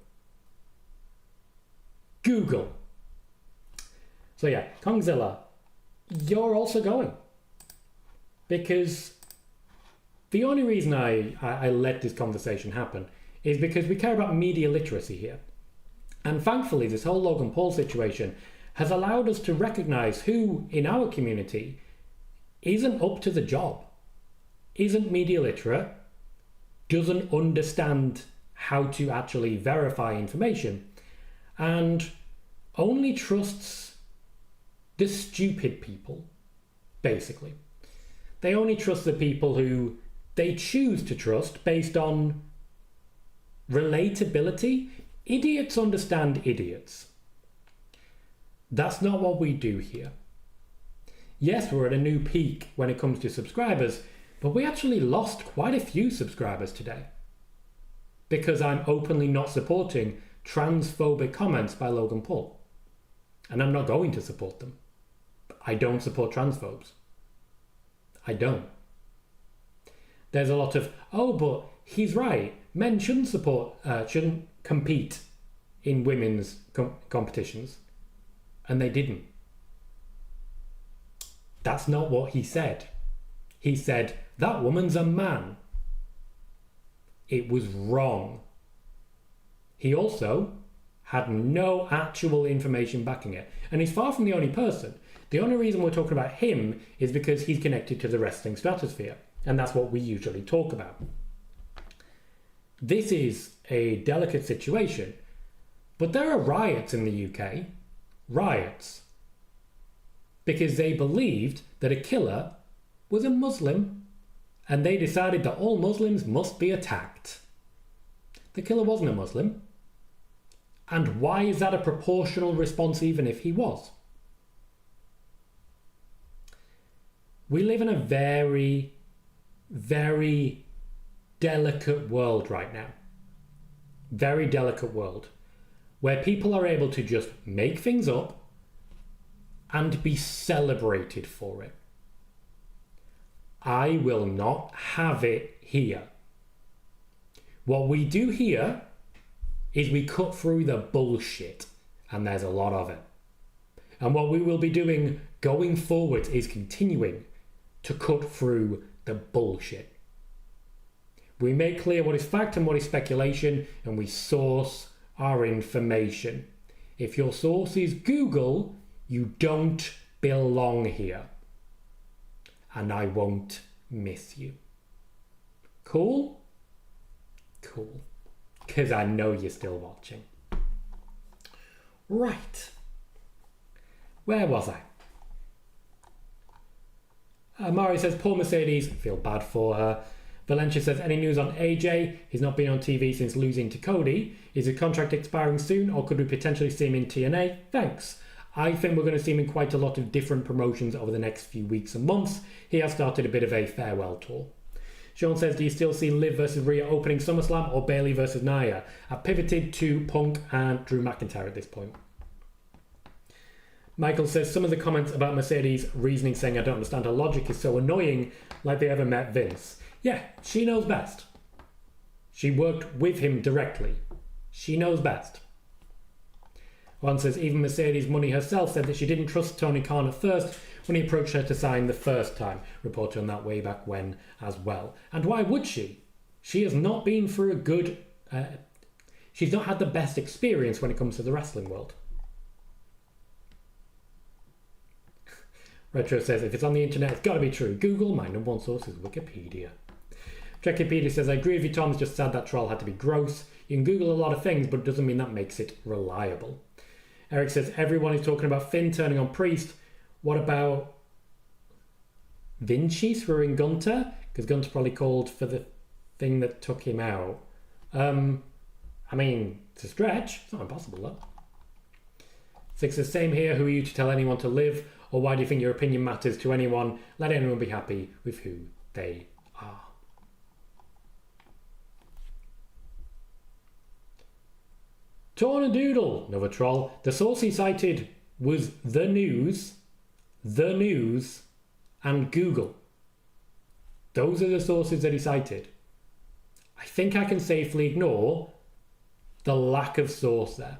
So yeah, Kongzilla, you're also going. Because the only reason I let this conversation happen is because we care about media literacy here. And thankfully, this whole Logan Paul situation has allowed us to recognize who in our community isn't up to the job, isn't media literate, doesn't understand how to actually verify information, and only trusts the stupid people, basically. They only trust the people who they choose to trust based on relatability. Idiots understand idiots. That's not what we do here. Yes, we're at a new peak when it comes to subscribers, but we actually lost quite a few subscribers today because I'm openly not supporting transphobic comments by Logan Paul. And I'm not going to support them. I don't support transphobes. I don't. There's a lot of, oh, but he's right. Men shouldn't compete in women's competitions. And they didn't. That's not what he said. He said, that woman's a man. It was wrong. He also had no actual information backing it. And he's far from the only person. The only reason we're talking about him is because he's connected to the wrestling stratosphere. And that's what we usually talk about. This is a delicate situation. But there are riots in the UK. Riots. Because they believed that a killer was a Muslim. And they decided that all Muslims must be attacked. The killer wasn't a Muslim. And why is that a proportional response even if he was? We live in a very, very delicate world right now. Very delicate world. Where people are able to just make things up and be celebrated for it. I will not have it here. What we do here is we cut through the bullshit, and there's a lot of it. And what we will be doing going forward is continuing to cut through the bullshit. We make clear what is fact and what is speculation, and we source our information. If your source is Google, you don't belong here. And I won't miss you. Cool? Cool. Because I know you're still watching. Right. Where was I? Mari says, poor Mercedes, feel bad for her. Valencia says, any news on AJ? He's not been on TV since losing to Cody. Is his contract expiring soon, or could we potentially see him in TNA? Thanks. I think we're going to see him in quite a lot of different promotions over the next few weeks and months. He has started a bit of a farewell tour. Sean says, do you still see Liv versus Rhea opening SummerSlam or Bayley versus Nia? I've pivoted to Punk and Drew McIntyre at this point. Michael says, some of the comments about Mercedes' reasoning saying I don't understand her logic is so annoying, like they ever met Vince. Yeah, she knows best. She worked with him directly. She knows best. One says, even Mercedes Money herself said that she didn't trust Tony Khan at first when he approached her to sign the first time. Reported on that way back when as well. And why would she? She has not been through a good... she's not had the best experience when it comes to the wrestling world. Retro says, if it's on the internet, it's got to be true. Google, my number one source is Wikipedia. Wikipedia says, I agree with you, Tom. It's just sad that trial had to be gross. You can Google a lot of things, but it doesn't mean that makes it reliable. Eric says, everyone is talking about Finn turning on Priest. What about Vinci throwing Gunter? Because Gunter probably called for the thing that took him out. I mean, it's a stretch. It's not impossible, though. Six says, same here. Who are you to tell anyone to live? Or why do you think your opinion matters to anyone? Let anyone be happy with who they are. Tornadoodle, another troll. The source he cited was the news, and Google. Those are the sources that he cited. I think I can safely ignore the lack of source there.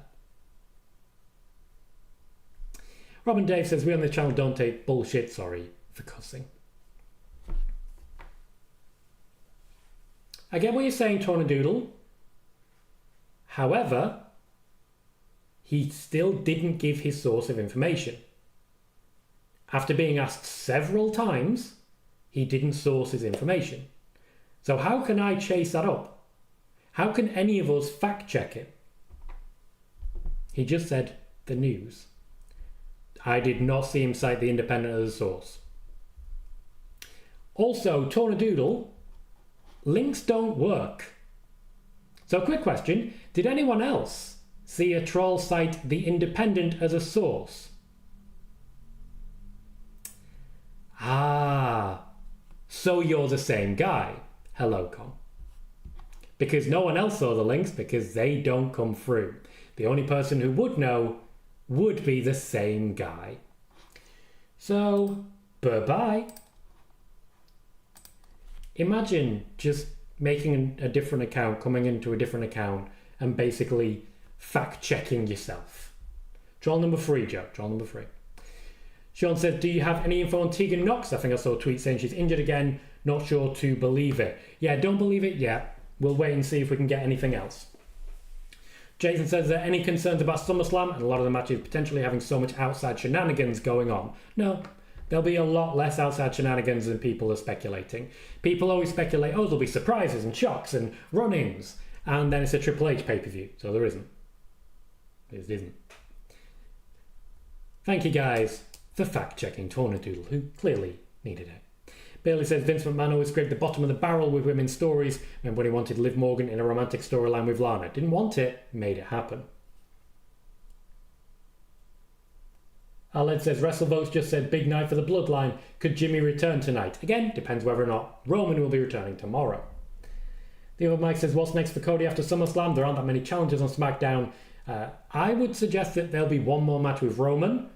Robin Dave says, we on the channel don't take bullshit, sorry for cussing. I get what you're saying, Tornadoodle. However, he still didn't give his source of information. After being asked several times, he didn't source his information. So how can I chase that up? How can any of us fact check it? He just said the news. I did not see him cite the Independent as a source. Also, Tornadoodle, links don't work. So quick question, did anyone else see a troll cite the Independent as a source? Ah, so you're the same guy. Hello, Con. Because no one else saw the links because they don't come through. The only person who would know would be the same guy. So, bye-bye. Imagine just making a different account, coming into a different account, and basically fact-checking yourself. Troll number 3, Joe. Troll number 3. Sean says, do you have any info on Tegan Knox? I think I saw a tweet saying she's injured again. Not sure to believe it. Yeah, don't believe it yet. We'll wait and see if we can get anything else. Jason says, are there any concerns about SummerSlam and a lot of the matches potentially having so much outside shenanigans going on? No, there'll be a lot less outside shenanigans than people are speculating. People always speculate, oh, there'll be surprises and shocks and run-ins, and then it's a Triple H pay-per-view, so there isn't. It isn't. Thank you guys for fact-checking Tornadoodle, who clearly needed it. Bailey says, Vince McMahon always scraped the bottom of the barrel with women's stories. Remember when he wanted Liv Morgan in a romantic storyline with Lana? Didn't want it, made it happen. Aled says, WrestleVotes just said big night for the Bloodline. Could Jimmy return tonight? Again, depends whether or not Roman will be returning tomorrow. The other Mike says, what's next for Cody after SummerSlam? There aren't that many challenges on SmackDown. I would suggest that there'll be one more match with Roman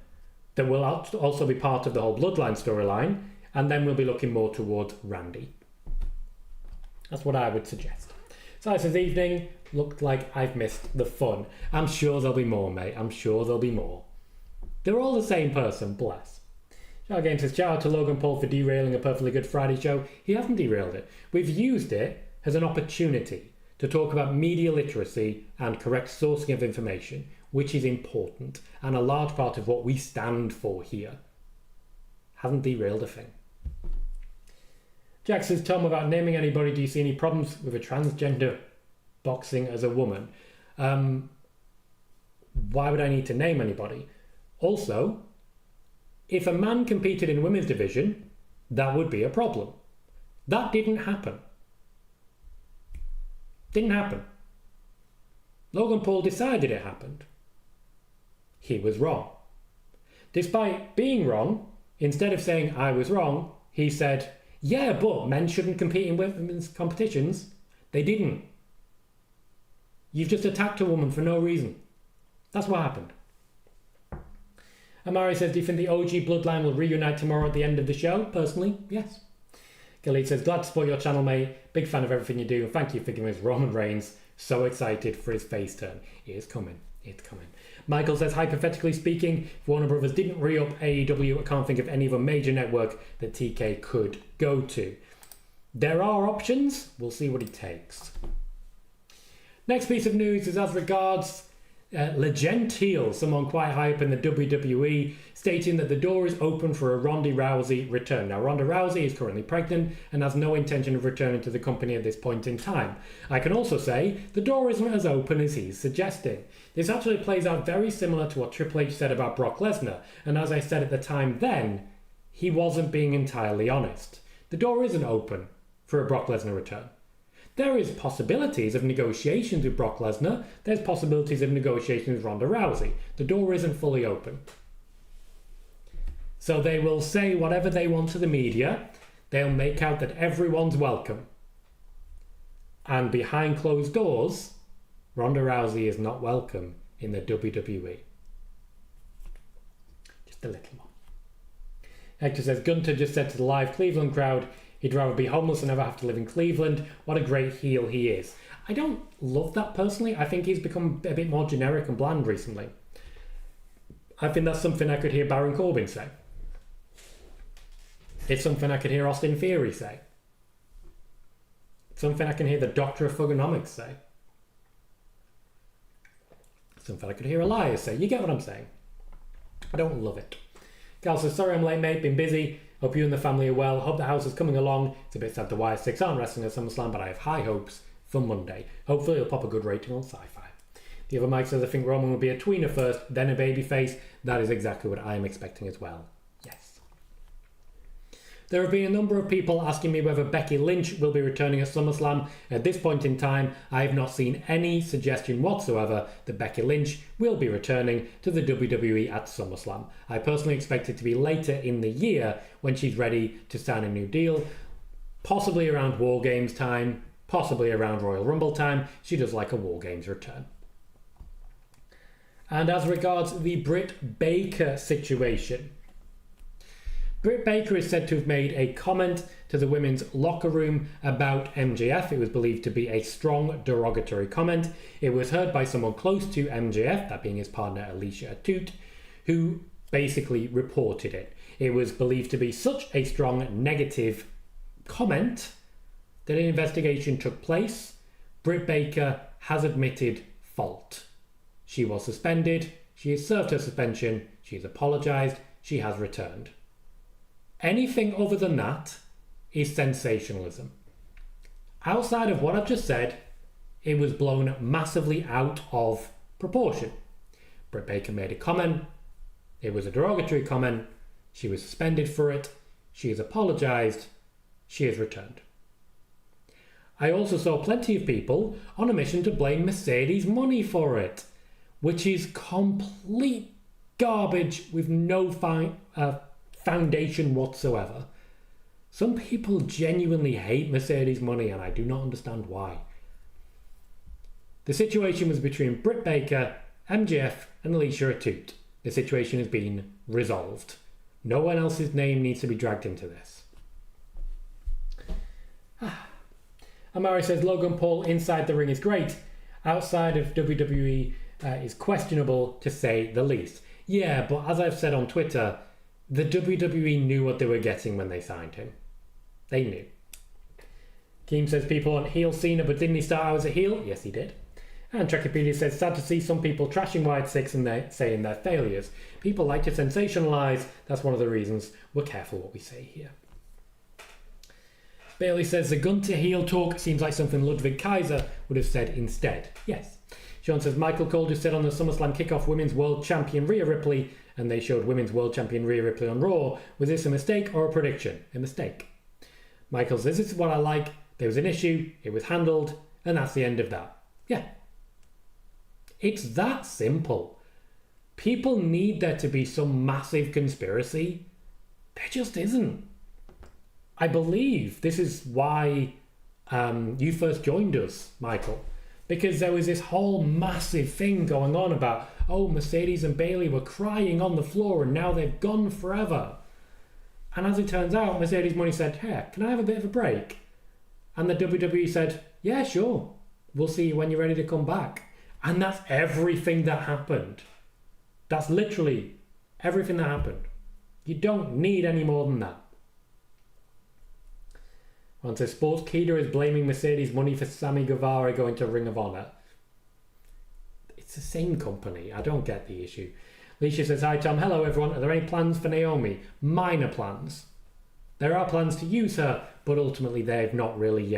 that will also be part of the whole Bloodline storyline. And then we'll be looking more towards Randy. That's what I would suggest. So this evening looked like I've missed the fun. I'm sure there'll be more, mate. I'm sure there'll be more. They're all the same person, bless. Shout Game says, shout out to Logan Paul for derailing a perfectly good Friday show. He hasn't derailed it. We've used it as an opportunity to talk about media literacy and correct sourcing of information, which is important and a large part of what we stand for here. Hasn't derailed a thing. Jack says, Tom, without naming anybody, do you see any problems with a transgender boxing as a woman? Why would I need to name anybody? Also, if a man competed in women's division, that would be a problem. That didn't happen. Didn't happen. Logan Paul decided it happened. He was wrong. Despite being wrong, instead of saying I was wrong, he said, yeah, but men shouldn't compete in women's competitions. They didn't. You've just attacked a woman for no reason. That's what happened. Amari says, do you think the OG bloodline will reunite tomorrow at the end of the show? Personally, yes. Khalid says, glad to support your channel, mate. Big fan of everything you do. And thank you for giving us Roman Reigns. So excited for his face turn. It's coming. It's coming. Michael says, hypothetically speaking, if Warner Brothers didn't re-up AEW, I can't think of any other major network that TK could go to. There are options. We'll see what he takes. Next piece of news is as regards Legend Heel, someone quite high up in the WWE, stating that the door is open for a Ronda Rousey return. Now, Ronda Rousey is currently pregnant and has no intention of returning to the company at this point in time. I can also say the door isn't as open as he's suggesting. This actually plays out very similar to what Triple H said about Brock Lesnar, and as I said at the time then, he wasn't being entirely honest. The door isn't open for a Brock Lesnar return. There is possibilities of negotiations with Brock Lesnar. There's possibilities of negotiations with Ronda Rousey. The door isn't fully open. So they will say whatever they want to the media. They'll make out that everyone's welcome. And behind closed doors, Ronda Rousey is not welcome in the WWE. Just a little more. Hector says, Gunter just said to the live Cleveland crowd, he'd rather be homeless and never have to live in Cleveland. What a great heel he is. I don't love that personally. I think he's become a bit more generic and bland recently. I think that's something I could hear Baron Corbin say. It's something I could hear Austin Theory say. It's something I can hear the Doctor of Thugonomics say. It's something I could hear Elias say. You get what I'm saying? I don't love it. Cal says, sorry I'm late, mate. Been busy. Hope you and the family are well. Hope the house is coming along. It's a bit sad the Wire 6 aren't wrestling at SummerSlam, but I have high hopes for Monday. Hopefully it'll pop a good rating on Sci-Fi. The other Mike says, I think Roman will be a tweener first, then a babyface. That is exactly what I am expecting as well. Yes. There have been a number of people asking me whether Becky Lynch will be returning at SummerSlam. At this point in time, I have not seen any suggestion whatsoever that Becky Lynch will be returning to the WWE at SummerSlam. I personally expect it to be later in the year when she's ready to sign a new deal, possibly around War Games time, possibly around Royal Rumble time. She does like a War Games return. And as regards the Britt Baker situation, Britt Baker is said to have made a comment to the women's locker room about MJF. It was believed to be a strong derogatory comment. It was heard by someone close to MJF, that being his partner Alicia Atout, who basically reported it. It was believed to be such a strong negative comment that an investigation took place. Britt Baker has admitted fault. She was suspended, she has served her suspension, she has apologised, she has returned. Anything other than that is sensationalism. Outside of what I've just said, it was blown massively out of proportion. Britt Baker made a comment, it was a derogatory comment, she was suspended for it, she has apologised, she has returned. I also saw plenty of people on a mission to blame Mercedes money for it, which is complete garbage with no foundation whatsoever. Some people genuinely hate Mercedes money and I do not understand why. The situation was between Britt Baker, MJF and Alicia Atout. The situation has been resolved. No one else's name needs to be dragged into this. Amari says Logan Paul inside the ring is great. Outside of WWE is questionable to say the least. Yeah, but as I've said on Twitter, the WWE knew what they were getting when they signed him. They knew. Keem says people on heel Cena, but didn't he start out as a heel? Yes, he did. And Trekkipedia says sad to see some people trashing Wyatt 6 and saying they're failures. People like to sensationalise. That's one of the reasons we're careful what we say here. Bailey says the Gunter heel talk seems like something Ludwig Kaiser would have said instead. Yes. Sean says Michael Cole just said on the SummerSlam kickoff Women's World Champion Rhea Ripley, and they showed Women's World Champion Rhea Ripley on Raw. Was this a mistake or a prediction? A mistake. Michael says this is what I like. There was an issue, it was handled, And that's the end of that. Yeah. It's that simple. People need there to be some massive conspiracy. There just isn't. I believe this is why you first joined us, Michael. Because there was this whole massive thing going on about, oh, Mercedes and Bayley were crying on the floor and now they've gone forever. And as it turns out, Mercedes Money said, hey, can I have a bit of a break? And the WWE said, yeah, sure. We'll see you when you're ready to come back. And that's everything that happened. That's literally everything that happened. You don't need any more than that. On to Sports Keeda is blaming Mercedes Money for Sammy Guevara going to Ring of Honor. It's the same company. I don't get the issue. Alicia says, hi Tom, hello everyone. Are there any plans for Naomi? Minor plans. There are plans to use her, but ultimately they've not really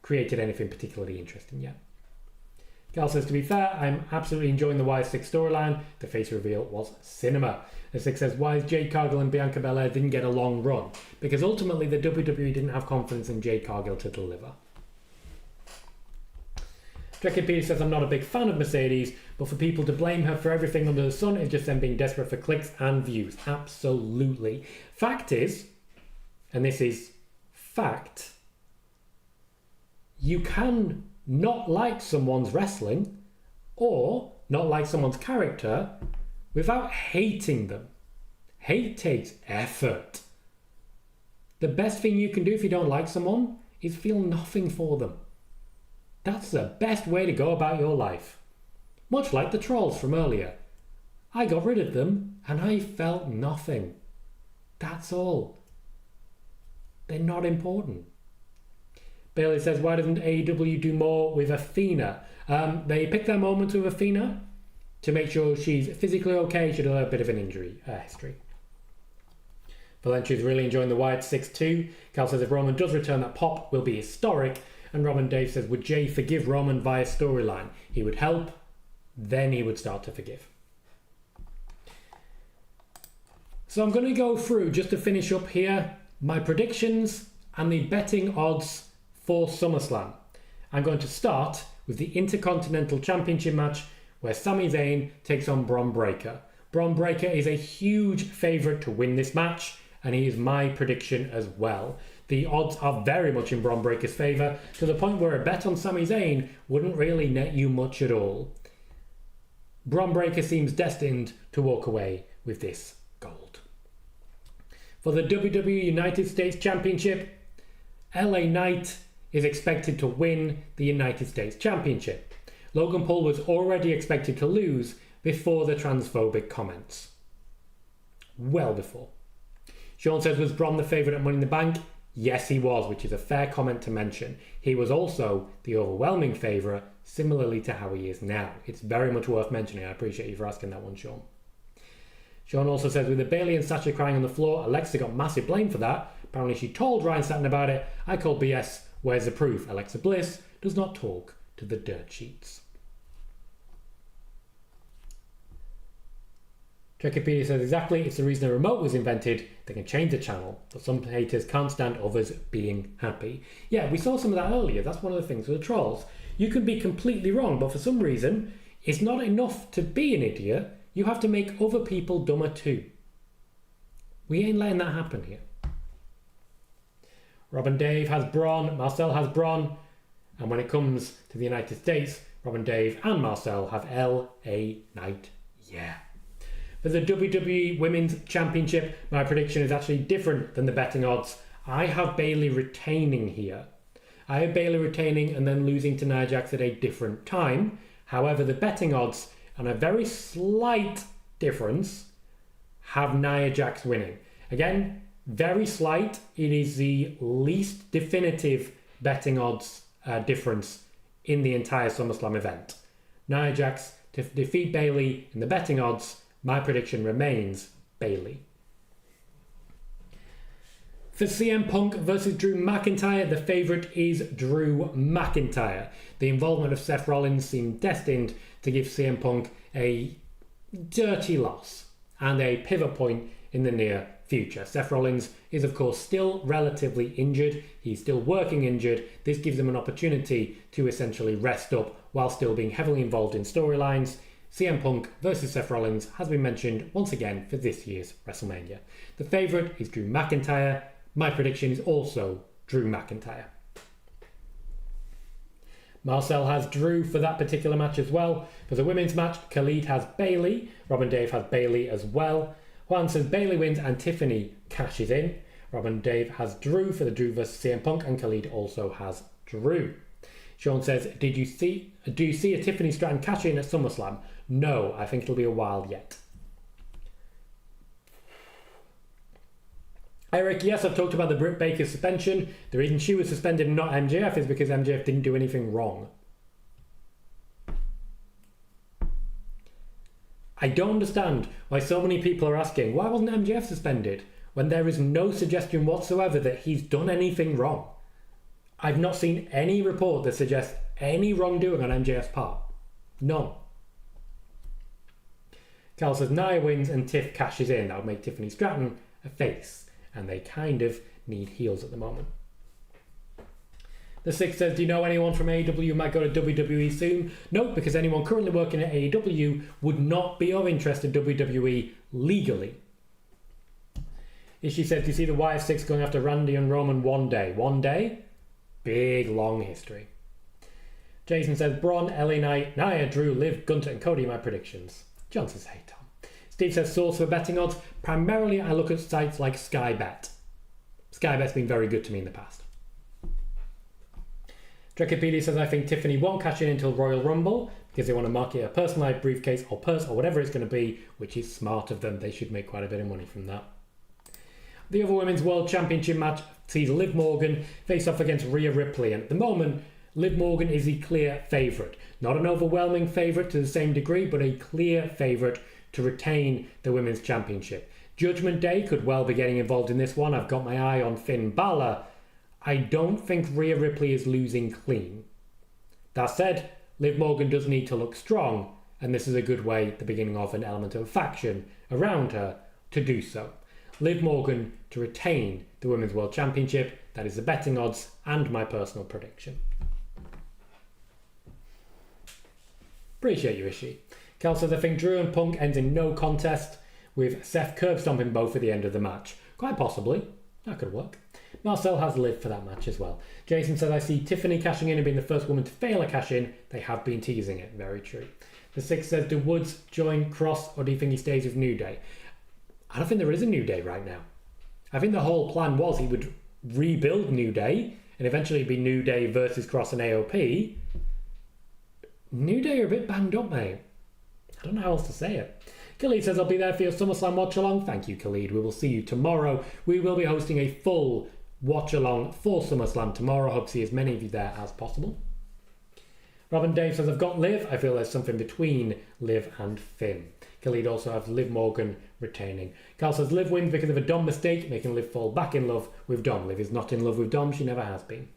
created anything particularly interesting yet. Gal says, to be fair, I'm absolutely enjoying the Y6 storyline. The face reveal was cinema. The 6 says, why is Jade Cargill and Bianca Belair didn't get a long run? Because ultimately the WWE didn't have confidence in Jade Cargill to deliver. Dreckin Peter says, I'm not a big fan of Mercedes, but for people to blame her for everything under the sun is just them being desperate for clicks and views. Absolutely. Fact is, and this is fact, you can not like someone's wrestling or not like someone's character without hating them. Hate takes effort. The best thing you can do if you don't like someone is feel nothing for them. That's the best way to go about your life. Much like the trolls from earlier. I got rid of them and I felt nothing. That's all. They're not important. Bailey says, why doesn't AEW do more with Athena? They pick their moments with Athena to make sure she's physically okay. She had a bit of an injury history. Valencia's really enjoying the Wyatt 6-2. Cal says, if Roman does return, that pop will be historic. And Roman Dave says, would Jay forgive Roman via storyline? He would help, then he would start to forgive. So I'm going to go through, just to finish up here, my predictions and the betting odds for SummerSlam. I'm going to start with the Intercontinental Championship match where Sami Zayn takes on Bron Breakker. Bron Breakker is a huge favourite to win this match, and he is my prediction as well. The odds are very much in Bron Breakker's favour, to the point where a bet on Sami Zayn wouldn't really net you much at all. Bron Breakker seems destined to walk away with this gold. For the WWE United States Championship, LA Knight is expected to win the United States Championship. Logan Paul was already expected to lose before the transphobic comments. Well before. Sean says, was Bron the favourite at Money in the Bank? Yes, he was, which is a fair comment to mention. He was also the overwhelming favourite, similarly to how he is now. It's very much worth mentioning. I appreciate you for asking that one, Sean. Sean also says, with the Bayley and Sasha crying on the floor, Alexa got massive blame for that. Apparently she told Ryan Satin about it. I call BS. Where's the proof? Alexa Bliss does not talk to the dirt sheets. Wikipedia says, exactly, it's the reason a remote was invented. They can change the channel, but some haters can't stand others being happy. Yeah, we saw some of that earlier. That's one of the things with the trolls. You can be completely wrong, but for some reason, it's not enough to be an idiot. You have to make other people dumber too. We ain't letting that happen here. Rob and Dave has Braun, Marcel has Braun, and when it comes to the United States, Rob and Dave and Marcel have LA Knight. Yeah. For the WWE Women's Championship, my prediction is actually different than the betting odds. I have Bayley retaining here. I have Bayley retaining and then losing to Nia Jax at a different time. However, the betting odds, and a very slight difference, have Nia Jax winning. Again, very slight. It is the least definitive betting odds difference in the entire SummerSlam event. Nia Jax to defeat Bayley in the betting odds. My prediction remains Bayley. For CM Punk versus Drew McIntyre, the favourite is Drew McIntyre. The involvement of Seth Rollins seemed destined to give CM Punk a dirty loss and a pivot point in the near future. Seth Rollins is, of course, still relatively injured. He's still working injured. This gives him an opportunity to essentially rest up while still being heavily involved in storylines. CM Punk versus Seth Rollins has been mentioned once again for this year's WrestleMania. The favourite is Drew McIntyre. My prediction is also Drew McIntyre. Marcel has Drew for that particular match as well. For the women's match, Khalid has Bayley. Rob and Dave has Bayley as well. Juan says Bayley wins and Tiffany cashes in. Rob and Dave has Drew for the Drew vs CM Punk, and Khalid also has Drew. Sean says, do you see a Tiffany Stratton cash in at SummerSlam? No, I think it'll be a while yet. Eric, yes, I've talked about the Britt Baker suspension. The reason she was suspended and not MJF is because MJF didn't do anything wrong. I don't understand why so many people are asking, why wasn't MJF suspended? When there is no suggestion whatsoever that he's done anything wrong. I've not seen any report that suggests any wrongdoing on MJF's part. None. Cal says Nia wins and Tiff cashes in. That would make Tiffany Stratton a face. And they kind of need heels at the moment. The Six says, do you know anyone from AEW who might go to WWE soon? Nope, because anyone currently working at AEW would not be of interest to WWE legally. Ishii says, do you see the YF6 going after Randy and Roman one day? One day? Big, long history. Jason says, Braun, LA Knight, Nia, Drew, Liv, Gunter and Cody, my predictions. John says, hey Tom. Steve says, source for betting odds. Primarily, I look at sites like Sky Bet. Sky Bet's been very good to me in the past. Drekipedia says, I think Tiffany won't cash in until Royal Rumble because they want to market a personalised briefcase or purse or whatever it's going to be, which is smart of them. They should make quite a bit of money from that. The other Women's World Championship match sees Liv Morgan face off against Rhea Ripley. And at the moment, Liv Morgan is the clear favourite. Not an overwhelming favourite to the same degree, but a clear favourite to retain the Women's Championship. Judgment Day could well be getting involved in this one. I've got my eye on Finn Balor. I don't think Rhea Ripley is losing clean. That said, Liv Morgan does need to look strong, and this is a good way, the beginning of an element of faction around her, to do so. Liv Morgan to retain the Women's World Championship. That is the betting odds and my personal prediction. Appreciate you, Ishii. Cal says, I think Drew and Punk ends in no contest with Seth curb stomping both at the end of the match. Quite possibly. That could work. Marcel has Liv for that match as well. Jason says, I see Tiffany cashing in and being the first woman to fail a cash in. They have been teasing it. Very true. The Six says, do Woods join Cross or do you think he stays with New Day? I don't think there is a New Day right now. I think the whole plan was he would rebuild New Day and eventually be New Day versus Cross and AOP. New Day are a bit banged up, mate. I don't know how else to say it. Khalid says, I'll be there for your SummerSlam watch-along. Thank you, Khalid. We will see you tomorrow. We will be hosting a full watch-along for SummerSlam tomorrow. Hope to see as many of you there as possible. Robin Dave says, I've got Liv. I feel there's something between Liv and Finn. Khalid also has Liv Morgan retaining. Carl says, Liv wins because of a Dom mistake, making Liv fall back in love with Dom. Liv is not in love with Dom. She never has been.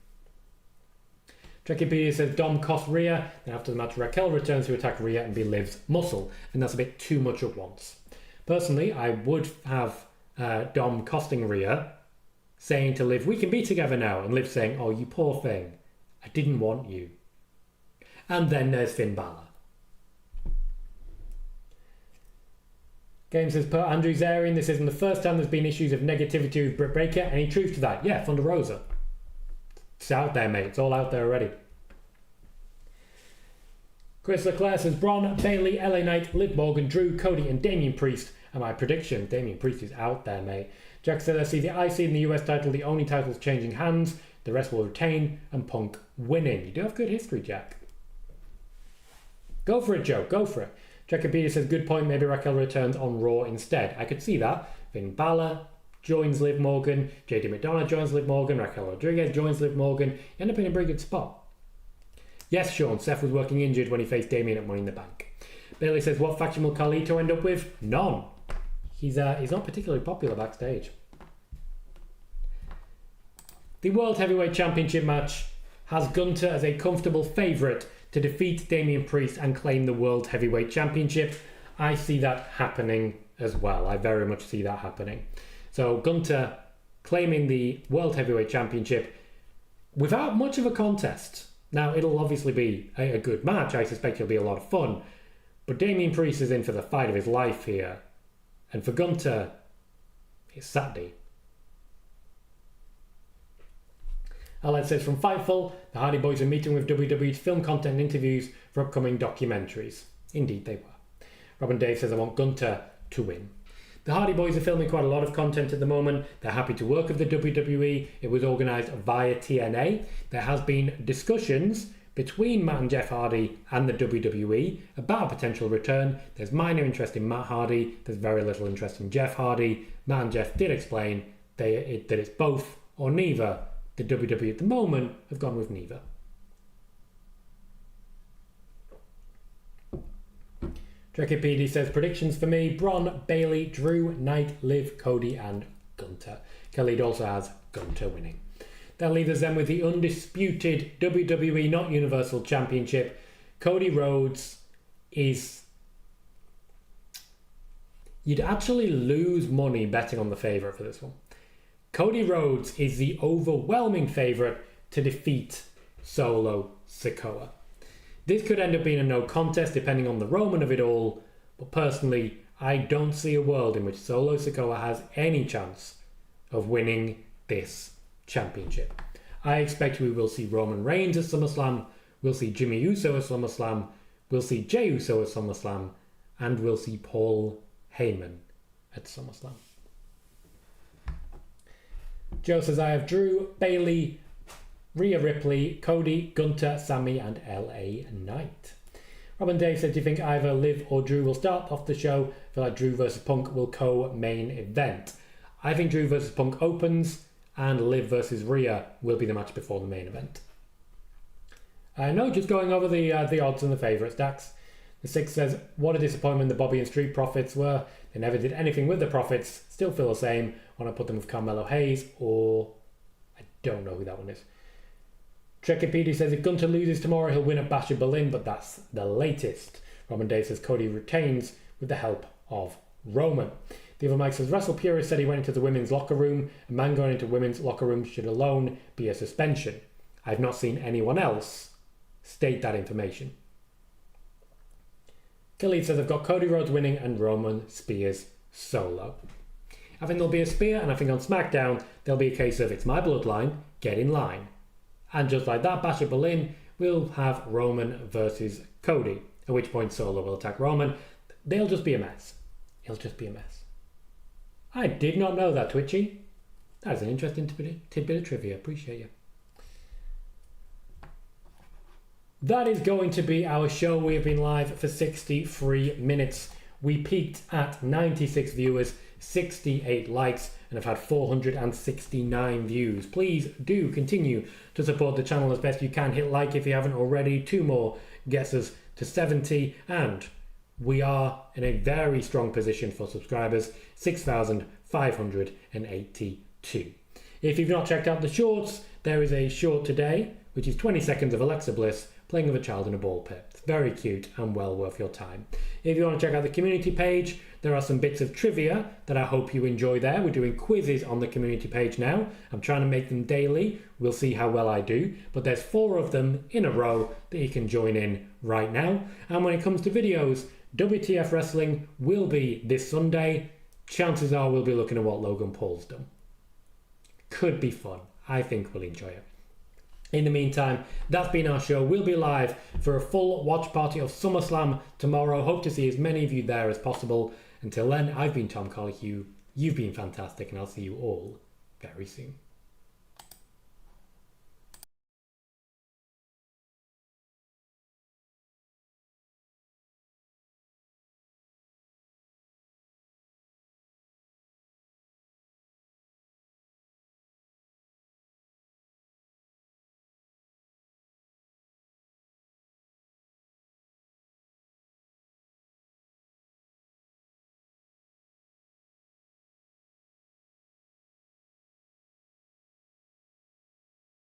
Trekipedia says Dom cost Rhea, then after the match Raquel returns to attack Rhea and be Liv's muscle, and that's a bit too much at once. Personally, I would have Dom costing Rhea, saying to Liv, we can be together now, and Liv saying, oh you poor thing, I didn't want you. And then there's Finn Balor. Game says, per Andrew Zarian, this isn't the first time there's been issues of negativity with Britt Baker. Any truth to that? Yeah, Thunder Rosa. It's out there, mate. It's all out there already. Chris Leclerc says, Braun, Bayley, LA Knight, Liv Morgan, Drew, Cody and Damian Priest. And my prediction, Damian Priest is out there, mate. Jack says, I see the IC and the US title, the only titles changing hands. The rest will retain and Punk winning. You do have good history, Jack. Go for it, Joe. Go for it. Jacopedia says, good point. Maybe Raquel returns on Raw instead. I could see that. Finn Balor joins Liv Morgan. JD McDonough joins Liv Morgan. Raquel Rodriguez joins Liv Morgan. You end up in a pretty good spot. Yes, Sean. Seth was working injured when he faced Damien at Money in the Bank. Bailey says, what faction will Carlito end up with? None. He's not particularly popular backstage. The World Heavyweight Championship match has Gunter as a comfortable favourite to defeat Damian Priest and claim the World Heavyweight Championship. I see that happening as well. I very much see that happening. So Gunter claiming the World Heavyweight Championship without much of a contest. Now, it'll obviously be a good match. I suspect it'll be a lot of fun. But Damien Priest is in for the fight of his life here. And for Gunter, it's Saturday. Alex says from Fightful, the Hardy Boys are meeting with WWE to film content and interviews for upcoming documentaries. Indeed they were. Robin Dave says I want Gunter to win. The Hardy Boys are filming quite a lot of content at the moment. They're happy to work with the WWE. It was organised via TNA. There has been discussions between Matt and Jeff Hardy and the WWE about a potential return. There's minor interest in Matt Hardy. There's very little interest in Jeff Hardy. Matt and Jeff did explain that it's both or neither. The WWE at the moment have gone with neither. Trekkie PD says, predictions for me, Bron, Bailey, Drew, Knight, Liv, Cody and Gunter. Khalid also has Gunter winning. That leaves us then with the undisputed WWE Not Universal Championship. Cody Rhodes is... You'd actually lose money betting on the favourite for this one. Cody Rhodes is the overwhelming favourite to defeat Solo Sikoa. This could end up being a no contest depending on the Roman of it all, but personally, I don't see a world in which Solo Sikoa has any chance of winning this championship. I expect we will see Roman Reigns at SummerSlam, we'll see Jimmy Uso at SummerSlam, we'll see Jey Uso at SummerSlam, and we'll see Paul Heyman at SummerSlam. Joe says I have Drew, Bailey, Rhea Ripley, Cody, Gunter, Sammy and LA Knight. Robin Dave said, do you think either Liv or Drew will start off the show? I feel like Drew versus Punk will co-main event. I think Drew versus Punk opens and Liv versus Rhea will be the match before the main event. No, just going over the odds and the favourites. Dax the Six says, what a disappointment the Bobby and Street Profits were. They never did anything with the Profits. Still feel the same. Want to put them with Carmelo Hayes or... I don't know who that one is. Trekkie says if Gunter loses tomorrow, he'll win at Bash of Berlin, but that's the latest. Roman Day says Cody retains with the help of Roman. The other Mike says Wrestle Purist said he went into the women's locker room. A man going into women's locker room should alone be a suspension. I've not seen anyone else state that information. Khalid says I've got Cody Rhodes winning and Roman Spears solo. I think there'll be a spear, and I think on SmackDown there'll be a case of it's my bloodline, get in line. And just like that, Bash of Berlin, we'll have Roman versus Cody. At which point Solo will attack Roman. They'll just be a mess. It'll just be a mess. I did not know that, Twitchy. That is an interesting tidbit of trivia. Appreciate you. That is going to be our show. We have been live for 63 minutes. We peaked at 96 viewers, 68 likes, and have had 469 views. Please do continue to support the channel as best you can. Hit like if you haven't already. 2 more gets us to 70, and we are in a very strong position for subscribers, 6,582. If you've not checked out the shorts, there is a short today, which is 20 seconds of Alexa Bliss playing with a child in a ball pit. It's very cute and well worth your time. If you want to check out the community page, there are some bits of trivia that I hope you enjoy there. We're doing quizzes on the community page now. I'm trying to make them daily. We'll see how well I do. But there's 4 of them in a row that you can join in right now. And when it comes to videos, WTF Wrestling will be this Sunday. Chances are we'll be looking at what Logan Paul's done. Could be fun. I think we'll enjoy it. In the meantime, that's been our show. We'll be live for a full watch party of SummerSlam tomorrow. Hope to see as many of you there as possible. Until then, I've been Tom Colohue. You've been fantastic, and I'll see you all very soon.